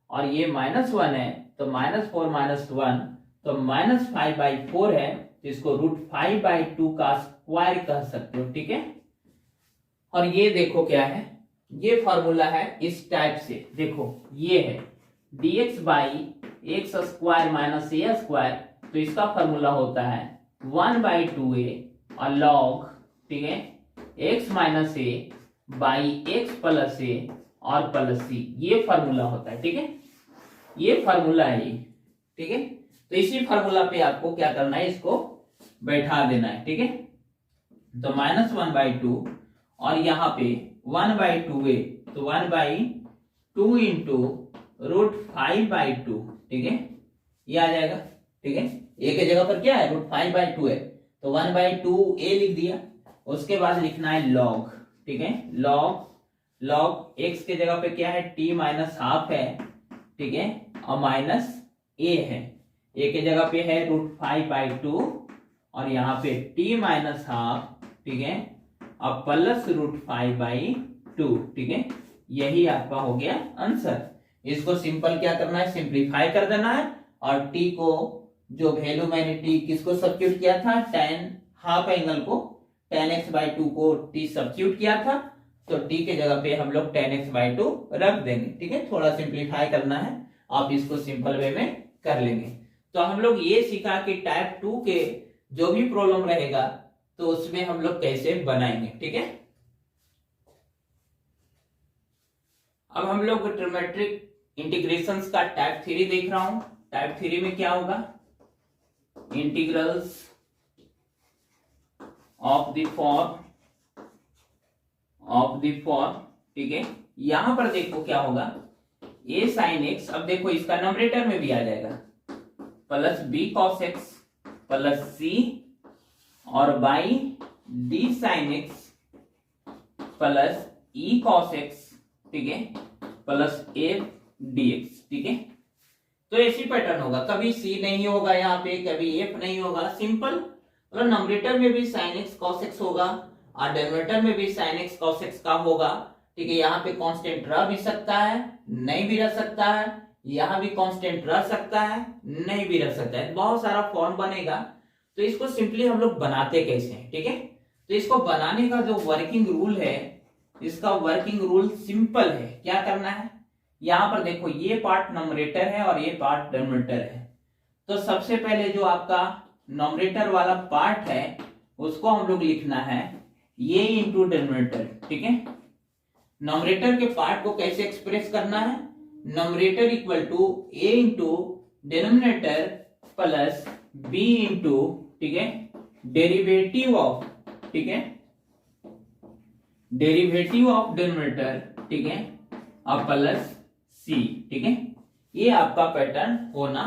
और ये -1 है तो -4 - 1 तो -5/4 है, तो इसको √5/2 का स्क्वायर कह सकते हो। ठीक है, और ये देखो क्या है, ये फॉर्मूला है इस टाइप से, देखो ये है dx/x² - a², तो इसका फॉर्मूला होता है 1/2a और log, ठीक है, x - a/x + a और प्लस c, ये फॉर्मूला होता है। ठीक है, ये फॉर्मूला है ये। ठीक है, तो इसी फॉर्मूला पे आपको क्या करना है, इसको बैठा देना है। ठीक है, तो -1/2 और यहाँ पे 1/2a, तो 1/2 × √5/2। ठीक है, ये आ जाएगा। ठीक है, a के जगह पर क्या है, √5/2 है, तो 1/2a लिख दिया। उसके बाद लिखना है log। ठीक है, log x के जगह पे क्या है, t - ½ है। ठीक है, और माइनस a है, a के जगह पे है √5/2, और यहाँ पे t - ½ ठीक है, और प्लस √5/2। ठीक है, यही आपका हो गया आंसर। इसको सिंपल क्या करना है, सिंप्लीफाई कर देना है, और t को जो वैल्यू मैंने t किसको सब्स्टिट्यूट किया था, tan हाफ एंगल को, tan x/2 को t सब्स्टिट्यूट किया था, तो t के जगह पे हम लोग tan x/2 रख देंगे। ठीक है, थोड़ा सिंप्लीफाई करना है, आप इसको सिंपल वे में कर लेंगे। तो हम लोग ये सीखा कि टाइप 2 के जो भी प्रॉब्लम रहेगा तो उसमें हम लोग कैसे बनाएंगे। ठीक है, अब हम लोग ट्रिग्नोमेट्रिक इंटीग्रेशंस का टाइप 3 देख रहा हूं। टाइप 3 में क्या होगा, इंटीग्रल्स ऑफ द फॉर्म। ठीक है, यहां पर देखो क्या होगा, a sin x, अब देखो इसका नंबरेटर में भी आ जाएगा, plus b cos x plus c और by d sine x plus e cos x, ठीक है, प्लस एफ डी एक्स, ठीक है। तो ऐसी पैटर्न होगा, कभी सी नहीं होगा यहाँ पे, कभी एफ नहीं होगा, सिंपल। मतलब नंबरेटर में भी साइन एक्स कॉस एक्स होगा और डिनोमिनेटर में भी साइन एक्स कॉस एक्स का होगा, ठीक है। यहाँ पे कांस्टेंट रह भी सकता है, नहीं भी रह सकता है, यहाँ भी कांस्टेंट रह सकता है, नहीं भी रह सकता है, बहुत सारा फॉर्म बनेगा। तो इसको सिंपली हम लोग बनाते कैसे हैं, ठीक है। तो इसको बनाने का जो वर्किंग रूल है, इसका वर्किंग रूल सिंपल है। क्या करना है, यहां पर देखो ये पार्ट नंबरेटर है और ये पार्ट डिनोमिनेटर है। तो सबसे पहले जो आपका नंबरेटर वाला पार्ट है उसको हम लोग लिखना है ये इंटू डिनोमिनेटर, ठीक है। नंबरेटर के पार्ट को कैसे एक्सप्रेस करना है, numerator equal to a into denominator plus b into, ठीक है, डेरिवेटिव ऑफ, ठीक है, डेरिवेटिव ऑफ डिनोमिनेटर, ठीक है, और प्लस सी, ठीक है। ये आपका पैटर्न होना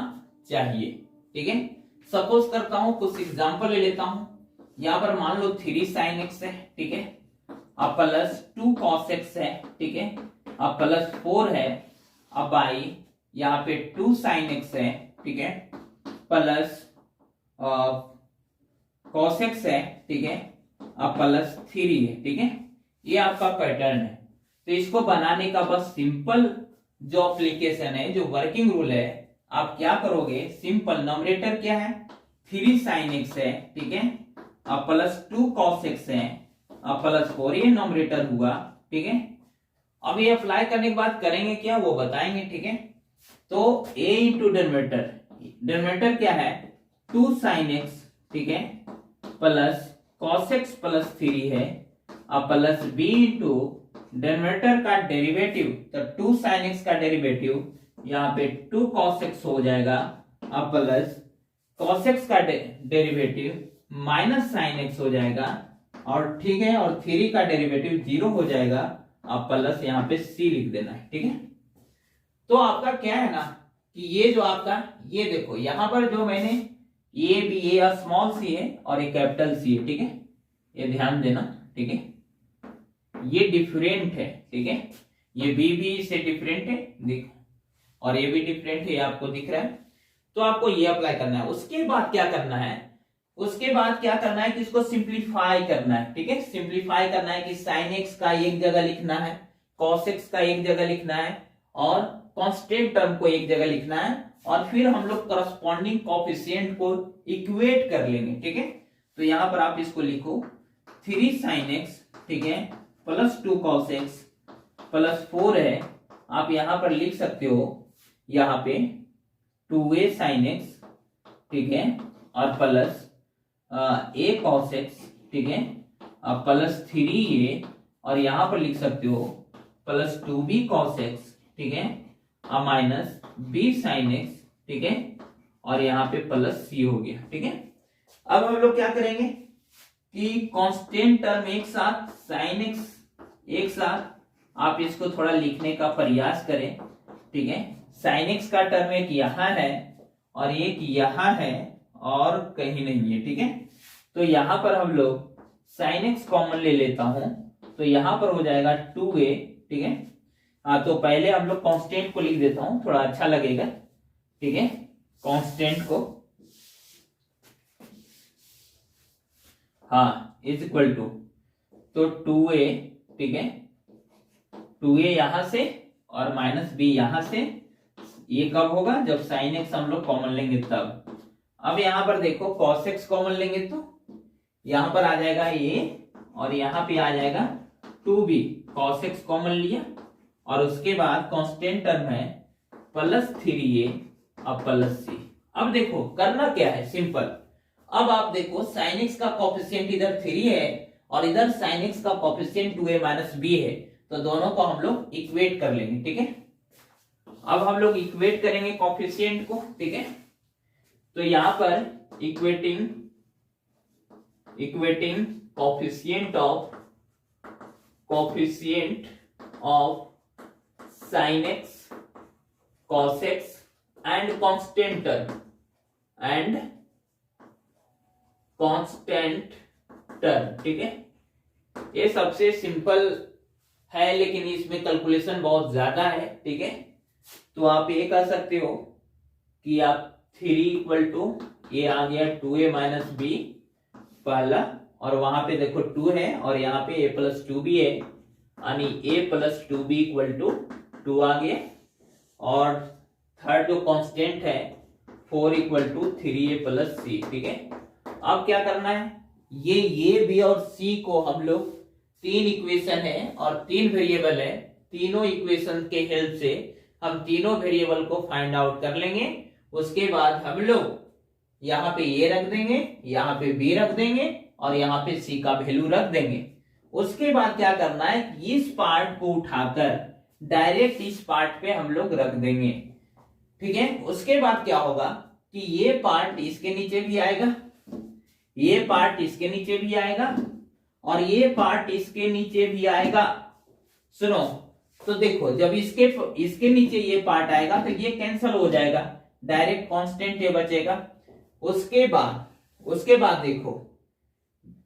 चाहिए, ठीक है। सपोज करता हूं, कुछ एग्जांपल ले लेता हूं। यहां पर मान लो 3 sin x है, ठीक है, अब प्लस 2 cos x है, ठीक है, अब प्लस 4 है, अब बाई यहाँ पे 2 sin x है, ठीक है, प्लस cos x है, ठीक है, अब प्लस 3 है, ठीक है। ये आपका पैटर्न है। तो इसको बनाने का बस सिंपल जो एप्लीकेशन है, जो वर्किंग रूल है, आप क्या करोगे, सिंपल नंबरेटर क्या है 3 sin x है, ठीक है, अब प्लस 2 cos x है, अब प्लस 4, ये नंबरेटर हुआ, ठीक है। अब ये अप्लाई करने के बाद करेंगे क्या वो बताएंगे, ठीक है। तो a इंटू डिनोमिनेटर, डिनोमिनेटर क्या है 2 sin x, ठीक है, प्लस cos x प्लस 3 है, अब प्लस b इंटू डिनोमिनेटर का डेरिवेटिव, तो 2 sin x का डेरिवेटिव यहाँ पे 2 cos x हो जाएगा, अब प्लस cos x का डेरिवेटिव माइनस sin x हो जाएगा, और ठीक है, और 3 का डेरिवेटिव 0 हो जाएगा, अब प्लस यहाँ पे c लिख देना है, ठीक है। तो आपका क्या है ना कि ये जो आपका, ये देखो यहाँ पर जो मैंने ये भी, ये स्मॉल सी है और ये कैपिटल सी है, ठीक है, ये ध्यान देना, ठीक है, ये डिफरेंट है, ठीक है, ये बी भी से डिफरेंट है, देखो, और ये भी डिफरेंट है, ये आपको दिख रहा है। तो आपको ये अप्लाई करना है। उसके बाद क्या करना है, उसके बाद क्या करना है कि इसको सिंप्लीफाई करना है, ठीक है, सिंप्लीफाई करना है कि साइन एक्स का एक जगह लिखना है, कॉस एक्स का एक जगह लिखना है, और कांस्टेंट टर्म को एक जगह लिखना है, और फिर हम लोग करस्पॉन्डिंग कोएफिशिएंट को इक्वेट कर लेंगे, ठीक है। तो यहां पर आप इसको लिखो 3 sin x, ठीक है, प्लस 2 cos x प्लस 4 है, आप यहां पर लिख सकते हो यहाँ पे 2a sin x, ठीक है, और प्लस a cos x, ठीक है, अब प्लस 3a, और यहां पर लिख सकते हो प्लस 2b cos x, ठीक है, अब माइनस b sin x, ठीक है, और यहाँ पे प्लस c हो गया, ठीक है। अब हम लोग क्या करेंगे कि कांस्टेंट टर्म एक साथ, sin x एक साथ, आप इसको थोड़ा लिखने का प्रयास करें, ठीक है। sin x का टर्म एक यहां है और एक यहां है और कहीं नहीं है, ठीक है। तो यहां पर हम लोग sin x कॉमन ले लेता हूं, तो यहां पर हो जाएगा 2a, ठीक है। हाँ, तो पहले हम लोग कांस्टेंट को लिख देता हूं, थोड़ा अच्छा लगेगा, ठीक है, कांस्टेंट को, हाँ, इज इक्वल टू, तो 2a, ठीक है, 2a यहां से और माइनस b यहां से, ये कब होगा जब sin x हम लोग कॉमन लेंगे तब। अब यहां पर देखो cos x कॉमन लेंगे तो यहां पर आ जाएगा a, और यहां पे आ जाएगा 2b, cos x कॉमन लिया, और उसके बाद कांस्टेंट टर्म है प्लस 3a, अब प्लस c। अब देखो करना क्या है, सिंपल। अब आप देखो sin x का कोएफिशिएंट इधर 3 है और इधर sin x का कोएफिशिएंट 2a माइनस b है, तो दोनों को हम लोग इक्वेट कर लेंगे, ठीक है। अब हम लोग इक्वेट करेंगे कोएफिशिएंट को, ठीक है। तो यहां पर equating coefficient of sin x, cos x and constant term, and constant term, ठीक है। ये सबसे सिंपल है, लेकिन इसमें कैलकुलेशन बहुत ज्यादा है, ठीक है। तो आप ये कह सकते हो कि आप 3 इक्वल टू ये आ गया 2a माइनस बी पहला, और वहां पे देखो 2 है और यहाँ पे a प्लस 2 भी है, यानी a plus 2b equal to 2 आ गया। और थर्ड जो कांस्टेंट है 4 equal to 3a plus c, ठीक है। अब क्या करना है, ये b और c को हम लोग 3 इक्वेशन है और 3 वेरिएबल है, तीनों इक्वेशन के हेल्प से हम तीनों वेरिएबल को फाइंड आउट कर लेंगे। उसके बाद हम लोग यहाँ पे ये रख देंगे, यहाँ पे बी रख देंगे और यहाँ पे सी का वैल्यू रख देंगे। उसके बाद क्या करना है, इस पार्ट को उठाकर डायरेक्ट इस पार्ट पे हम लोग रख देंगे, ठीक है। उसके बाद क्या होगा कि ये पार्ट इसके नीचे भी आएगा, ये पार्ट इसके नीचे भी आएगा और ये पार्ट इसके नीचे भी आएगा। सुनो, तो देखो जब इसके नीचे ये पार्ट आएगा तो ये कैंसिल हो जाएगा, डायरेक्ट कांस्टेंट ये बचेगा। उसके बाद देखो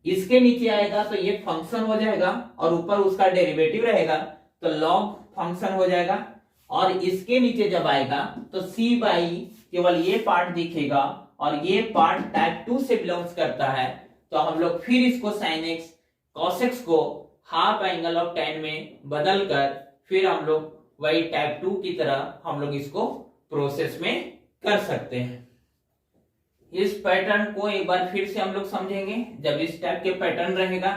इसके नीचे आएगा तो ये फंक्शन हो जाएगा और ऊपर उसका डेरिवेटिव रहेगा तो लॉग फंक्शन हो जाएगा। और इसके नीचे जब आएगा तो सी बाई केवल ये पार्ट दिखेगा और ये पार्ट टाइप 2 से बिलोंग्स करता है, तो हम लोग फिर इसको साइन एक्स कॉस एक्स को हाफ एंगल ऑफ tan में बदल कर फिर हम लोग वही टाइप 2 की तरह हम लोग इसको प्रोसेस में कर सकते हैं। इस पैटर्न को एक बार फिर से हम लोग समझेंगे। जब इस टाइप के पैटर्न रहेगा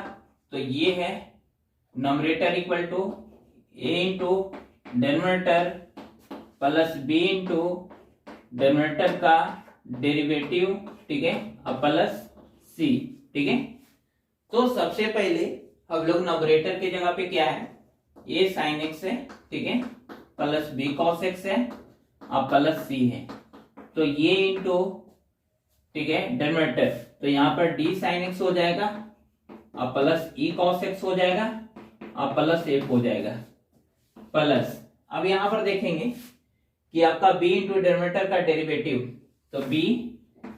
तो ये है numerator equal to a into denominator plus b into denominator का डेरिवेटिव, ठीक है, अब प्लस c, ठीक है। तो सबसे पहले हम लोग नॉमरेटर की जगह पे क्या है, a sin x है, ठीक है, प्लस b cos x है, अब प्लस c है। तो ये इंटू, ठीक है, डिनोमिनेटर, तो यहाँ पर d sin x हो जाएगा, अब प्लस e cos x हो जाएगा, अब प्लस f हो जाएगा, प्लस अब यहाँ पर देखेंगे कि आपका b इंटू डिनोमिनेटर का डेरिवेटिव, तो b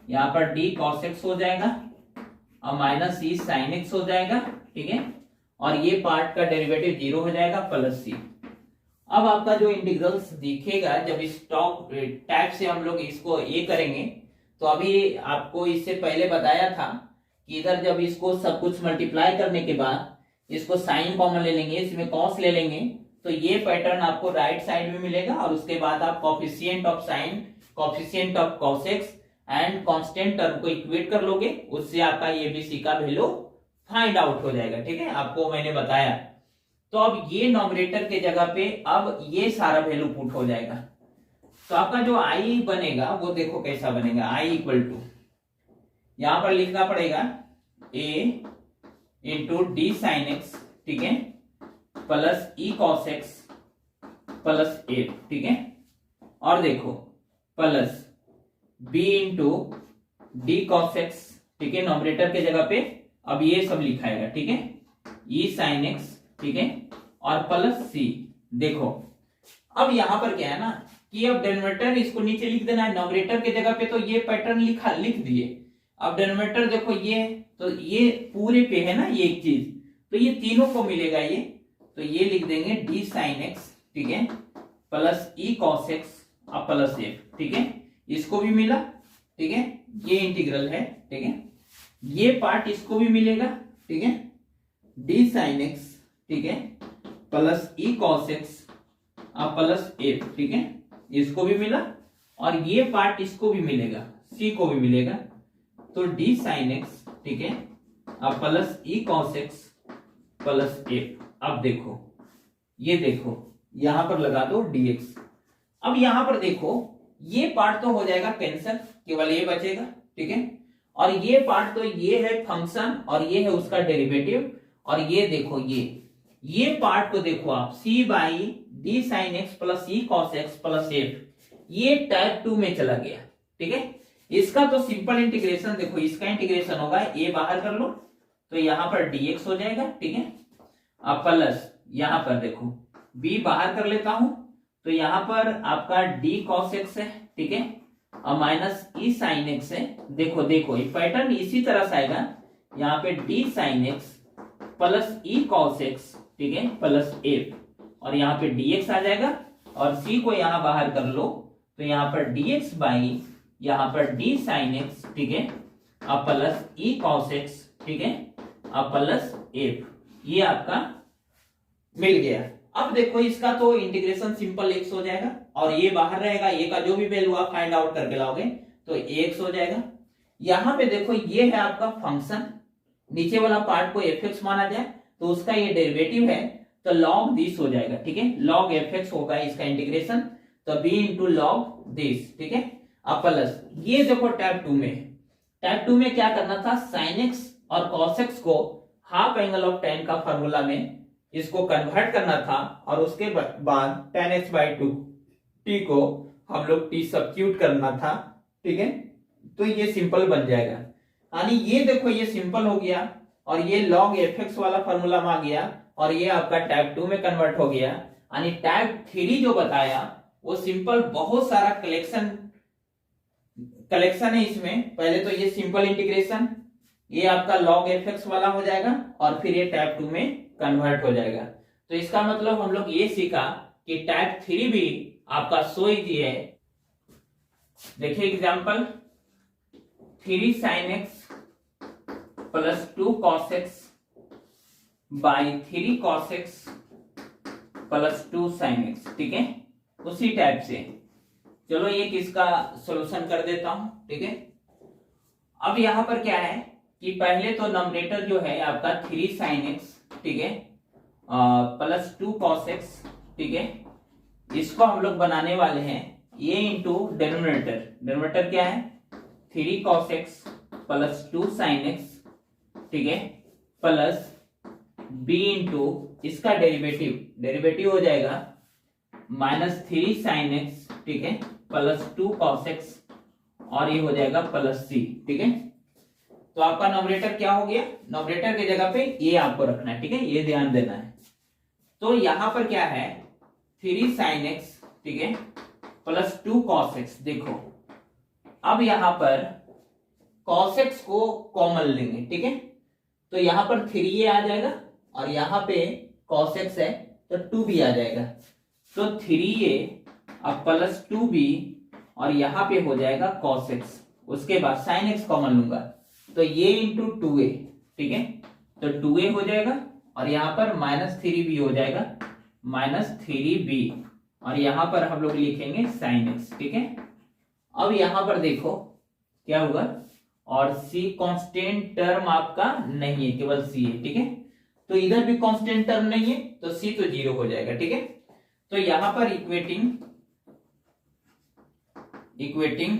यहाँ पर d cos x हो जाएगा, अब माइनस e sin x हो जाएगा, ठीक है, और ये पार्ट का डेरिवेटिव 0 हो जाएगा, प्लस c। अब आपका जो इंटीग्रल्स दिखेगा जब इस टॉप टाइप से हम लोग इसको ये करेंगे, तो अभी आपको इससे पहले बताया था कि इधर जब इसको सब कुछ मल्टीप्लाई करने के बाद इसको साइन कॉमन ले लेंगे, इसमें कॉस ले लेंगे, तो ये पैटर्न आपको राइट साइड में मिलेगा। और उसके बाद आप coefficient of sine, coefficient of cos x and constant term को इक्वेट कर लोगे, उससे आपका एबीसी का वैल्यू फाइंड आउट हो जाएगा, ठीक है, आपको मैंने बताया। तो अब ये नॉमरेटर के जगह पे अब ये सारा वैल्यू पुट हो जाएगा, तो आपका जो आई बनेगा वो देखो कैसा बनेगा, आई इक्वल टू यहां पर लिखना पड़ेगा a into d sine x, ठीक है, plus e cos x plus a, ठीक है, और देखो plus b into d cos x, ठीक है, नॉमरेटर के जगह पे अब ये सब लिखाएगा, ठीक है, ई साइन एक्स, ठीक है, और प्लस c। देखो अब यहां पर क्या है ना कि अब डिनोमिनेटर इसको नीचे लिख देना है, नॉमरेटर के जगह पे तो ये पैटर्न लिख दिए। अब डिनोमिनेटर देखो ये, तो ये पूरे पे है ना ये एक चीज, तो ये तीनों को मिलेगा ये, तो ये लिख देंगे डी साइन एक्स, ठीक है, प्लस ई कॉस एक्स और प्लस एफ, ठीक है, इसको भी मिला, ठीक है, ये इंटीग्रल है, ठीक है, ये पार्ट इसको भी मिलेगा, ठीक है, डी साइन एक्स, ठीक है, प्लस ई कॉस एक्स और प्लस एफ, ठीक है, इसको भी मिला, और ये पार्ट इसको भी मिलेगा, सी को भी मिलेगा, तो डी साइन एक्स, ठीक है, अब plus e cos x plus F. अब देखो ये देखो यहां पर लगा दो dx। अब यहां पर देखो ये पार्ट तो हो जाएगा कैंसिल, केवल ये बचेगा, ठीक है, और ये पार्ट तो ये है फंक्शन और ये है उसका डेरिवेटिव, और ये देखो ये पार्ट को देखो आप c by d sine x plus e cos x plus F, ये टाइप 2 में चला गया, ठीक है। इसका तो सिंपल इंटीग्रेशन देखो, इसका इंटीग्रेशन होगा a बाहर कर लो तो यहां पर dx हो जाएगा, ठीक है, अब प्लस यहां पर देखो b बाहर कर लेता हूं तो यहां पर आपका d cos x है, ठीक है, अब माइनस ई साइन एक्स है, देखो देखो ये पैटर्न इसी तरह से आएगा, यहाँ पे D sine x plus e cos x, ठीक है, प्लस एफ, और यहाँ पे dx आ जाएगा, और c को यहाँ बाहर कर लो तो यहाँ पर dx बाई यहाँ पर d साइन एक्स, ठीक है, अब प्लस ई कॉस एक्स, ठीक है, अब प्लस एफ, ये आपका मिल गया। अब देखो इसका तो इंटीग्रेशन सिंपल एक्स हो जाएगा, और ये बाहर रहेगा, ये का जो भी वैल्यू आप फाइंड आउट करके लाओगे तो एक्स हो जाएगा। यहाँ पे देखो ये है आपका फंक्शन, नीचे वाला पार्ट को एफ एक्स माना जाए तो उसका ये डेरिवेटिव है, तो लॉग दिस हो जाएगा, ठीक है, लॉग एफ एक्स होगा इसका इंटीग्रेशन, तो बी इंटू लॉग दिस, ठीक है, अब प्लस ये देखो टाइप 2 में क्या करना था, साइन एक्स और कॉस एक्स को हाफ एंगल ऑफ टेन का फॉर्मूला में इसको कन्वर्ट करना था, और उसके बाद tan x बाई 2 t को हम लोग t सब्स्टिट्यूट करना था, ठीक है, तो ये सिंपल बन जाएगा, यानी ये देखो ये सिंपल हो गया, और ये log fx वाला फॉर्मूला में आ गया, और ये आपका टाइप 2 में कन्वर्ट हो गया, यानी टाइप 3 जो बताया वो सिंपल, बहुत सारा कलेक्शन है इसमें। पहले तो ये सिंपल इंटीग्रेशन, ये आपका log fx वाला हो जाएगा, और फिर ये टाइप 2 में कन्वर्ट हो जाएगा। तो इसका मतलब हम लोग ये सीखा कि टाइप 3 भी आपका सो इजी है। देखिए example, 3 sin x plus 2 cos x by 3 cos x plus 2 sin x, ठीक है, उसी टाइप से चलो एक इसका सॉल्यूशन कर देता हूं, ठीक है। अब यहां पर क्या है कि पहले तो नंबरेटर जो है आपका 3 sin x, ठीक है, प्लस 2 cos x, ठीक है, इसको हम लोग बनाने वाले हैं ये इंटू डेनोमिनेटर क्या है 3 cos x plus 2 sin x, ठीक है, प्लस b इंटू इसका डेरिवेटिव हो जाएगा माइनस 3 sin x, ठीक है, प्लस 2 cos x, और ये हो जाएगा प्लस c, ठीक है। तो आपका नॉमिनेटर क्या हो गया, नॉमिनेटर की जगह पे ये आपको रखना है, ठीक है, ये ध्यान देना है। तो यहां पर क्या है 3 sin x, ठीक है, प्लस 2 cos x, देखो अब यहां पर cos x को कॉमन लेंगे, ठीक है, तो यहां पर 3 ये आ जाएगा, और यहां पे cos x है तो 2 भी आ जाएगा, तो 3a अब प्लस 2b, और यहां पे हो जाएगा cos x, उसके बाद sin x कॉमन लूंगा तो ये इंटू 2a, ठीक है, तो 2a हो जाएगा, और यहां पर माइनस 3b हो जाएगा, माइनस 3b, और यहां पर हम लोग लिखेंगे sin x, ठीक है। अब यहां पर देखो क्या होगा, और c कांस्टेंट टर्म आपका नहीं है, केवल c है, ठीक है, तो इधर भी कांस्टेंट टर्म नहीं है तो c तो 0 हो जाएगा, ठीक है। तो यहां पर equating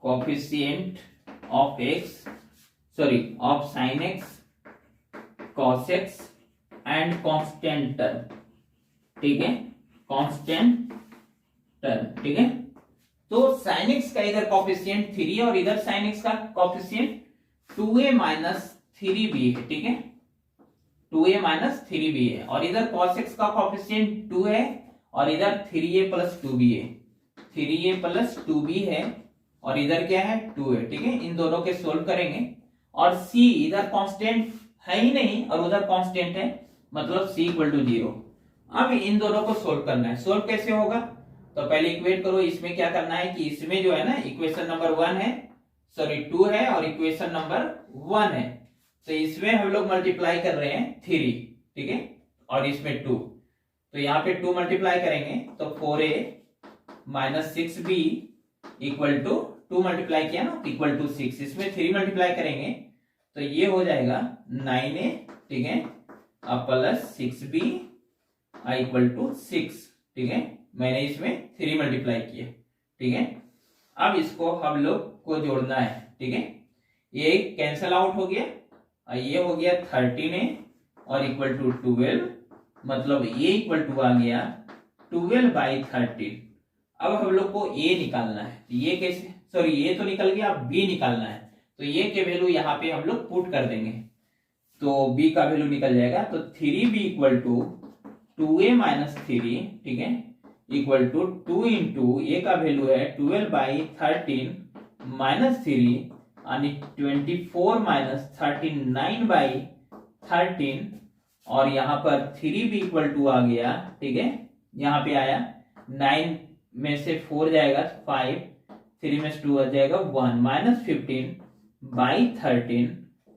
coefficient of sin x cos x and constant term, ठीक है, कांस्टेंट टर्म, ठीक है। तो sin x का इधर कोफिशिएंट 3 और इधर sin x का कोफिशिएंट 2a माइनस 3b है, ठीक है, 2a माइनस 3b है, और इधर cos x का कोफिशिएंट 2 है, और इधर 3a प्लस 2b है, 3a प्लस 2b है, और इधर क्या है 2 है, ठीक है, इन दोनों के सोल्व करेंगे, और c इधर कांस्टेंट है ही नहीं और उधर कांस्टेंट है, मतलब c इक्वल टू 0। अब इन दोनों को सोल्व करना है, सोल्व कैसे होगा, तो पहले इक्वेट करो, इसमें क्या करना है कि इसमें जो है ना इक्वेशन नंबर 1 है, सॉरी 2 है, और इक्वेशन नंबर 1 है, तो इसमें हम लोग मल्टीप्लाई कर रहे हैं 3, ठीक है, और इसमें 2, तो यहाँ पे 2 मल्टीप्लाई करेंगे तो 4a minus 6b equal to 2 multiply किया ना इक्वल टू 6, इसमें 3 मल्टीप्लाई करेंगे तो ये हो जाएगा 9a, ठीक है, अब प्लस 6b इक्वल टू 6, ठीक है, मैंने इसमें 3 मल्टीप्लाई किया, ठीक है। अब इसको हम लोग को जोड़ना है, ठीक है, ये कैंसल आउट हो गया, ये हो गया 13a और इक्वल टू 12, मतलब ये इक्वल टू आ गया 12 बाई 13। अब हम लोग को a निकालना है, ये कैसे, सॉरी ये तो निकल गया, अब b निकालना है, तो ये के वैल्यू यहाँ पे हम लोग पुट कर देंगे, तो b का वैल्यू निकल जाएगा, तो 3b equal to 2a minus 3, ठीक है, इक्वल टू 2 इंटू ए का वैल्यू है 12/13 -3 आणि 24 - 39/13 और यहाँ पर 3 भी इक्वल टू आ गया, ठीक है, यहाँ पे आया 9 में से 4 जाएगा 5, 3 में से 2 आ जाएगा 1 -15/13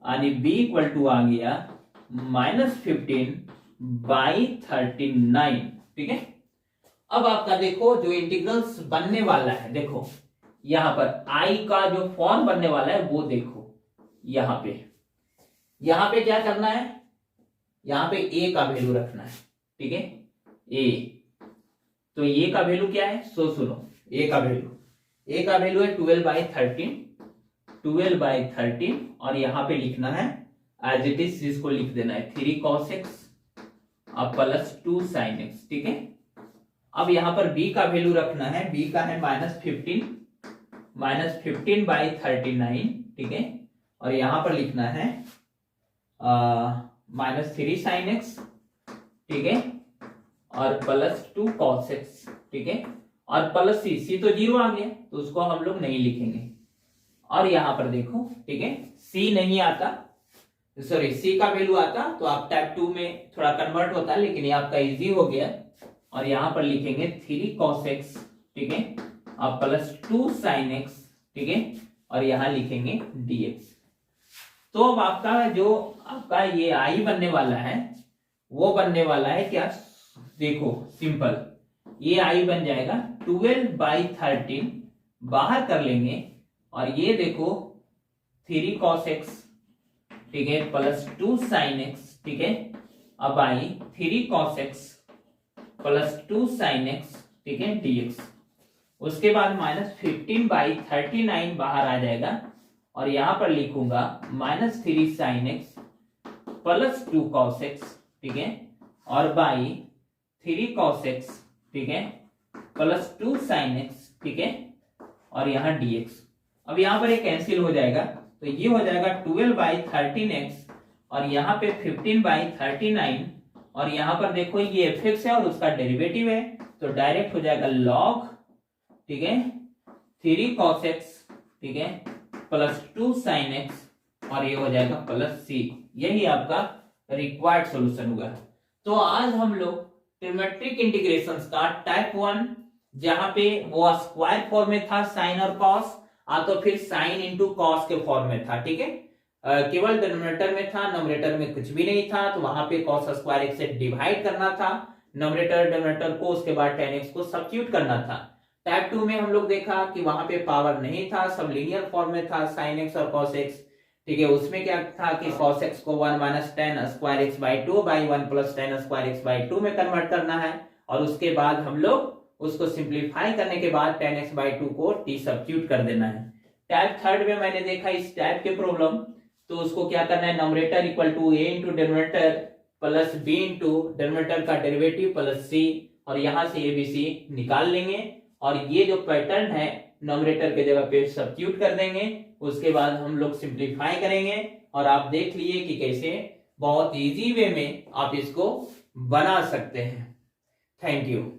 आणि b इक्वल टू आ गया -15/39, ठीक है। अब आपका देखो जो इंटीग्रल्स बनने वाला है, देखो यहां पर i का जो फॉर्म बनने वाला है वो देखो, यहां पे क्या करना है, यहां पे a का वैल्यू रखना है, ठीक है, a। तो a का वैल्यू क्या है, सो सुनो, a का वैल्यू है 12/13 और यहां पे लिखना है एज इट इज, जिसको लिख देना है 3 cos x अब प्लस 2 sin x, ठीक है। अब यहां पर b का वैल्यू रखना है, b का है -15/39, ठीक है, और यहां पर लिखना है -3 sin x, ठीक है, और प्लस 2 cos x, ठीक है, और प्लस c तो 0 आ गया तो उसको हम लोग नहीं लिखेंगे। और यहां पर देखो, ठीक है, c नहीं आता, सॉरी c का वैल्यू आता तो आप टाइप 2 में थोड़ा कन्वर्ट होता है, लेकिन ये आपका इजी हो गया। और यहां पर लिखेंगे 3 cos x, ठीक है, अब प्लस 2 sin x, ठीक है, और यहां लिखेंगे dx। तो अब आपका ये i बनने वाला है, वो बनने वाला है क्या, देखो सिंपल, ये i बन जाएगा 12/13, बाहर कर लेंगे, और ये देखो 3 cos x, ठीक है, प्लस 2 sin x, ठीक है, अब आई 3 cos x plus 2 sin x, ठीक है, dx। उसके बाद -15/39 बाहर आ जाएगा, और यहां पर लिखूंगा -3 sin x plus 2 cos x, ठीक है, और बाई 3 cos x, ठीक है, प्लस 2 sin x, ठीक है, और यहां dx। अब यहां पर ये कैंसिल हो जाएगा, तो ये हो जाएगा 12/13x और यहाँ पे 15/39, और यहाँ पर देखो ये fx है और उसका डेरिवेटिव है, तो डायरेक्ट हो जाएगा log, ठीक है, 3 cos x, ठीक है, प्लस 2 sin x, और ये हो जाएगा प्लस c। यही आपका रिक्वायर्ड सॉल्यूशन हुआ। तो आज हम लोग ट्रिग्नोमेट्रिक इंटीग्रेशंस का टाइप 1, जहां पे वो स्क्वायर फॉर्म में था साइन और कॉस, तो फिर साइन इंटू कॉस के फॉर्म में था, ठीक है, केवल डिनोमिनेटर में था, नोमिनेटर में कुछ भी नहीं था, तो वहां पे कॉस स्क्वायर x से डिवाइड करना था नोमिनेटर डिनोमिनेटर को, उसके बाद tan x को सब्स्टिट्यूट करना था। टाइप 2 में हम लोग देखा कि वहां पे पावर नहीं था, सब लीनियर फॉर्म में था, sin x और cos x, ठीक है, उसमें क्या था कि cos x को 1 - tan square x by 2 by 1 + tan square x by 2 में कन्वर्ट करना है, और उसके बाद हम लोग उसको सिंप्लीफाई करने के बाद tan x by 2 को t सब्स्टिट्यूट कर देना है। टाइप 3 में मैंने देखा इस टाइप के प्रॉब्लम, तो उसको क्या करना है, numerator equal to a into denominator plus b into denominator का डेरिवेटिव प्लस c, और यहां से a b c निकाल लेंगे, और ये जो पैटर्न है नोमिनेटर के जगह पे सब्स्टिट्यूट कर देंगे, उसके बाद हम लोग सिंप्लीफाई करेंगे, और आप देख लिए कि कैसे बहुत इजी वे में आप इसको बना सकते हैं। Thank you.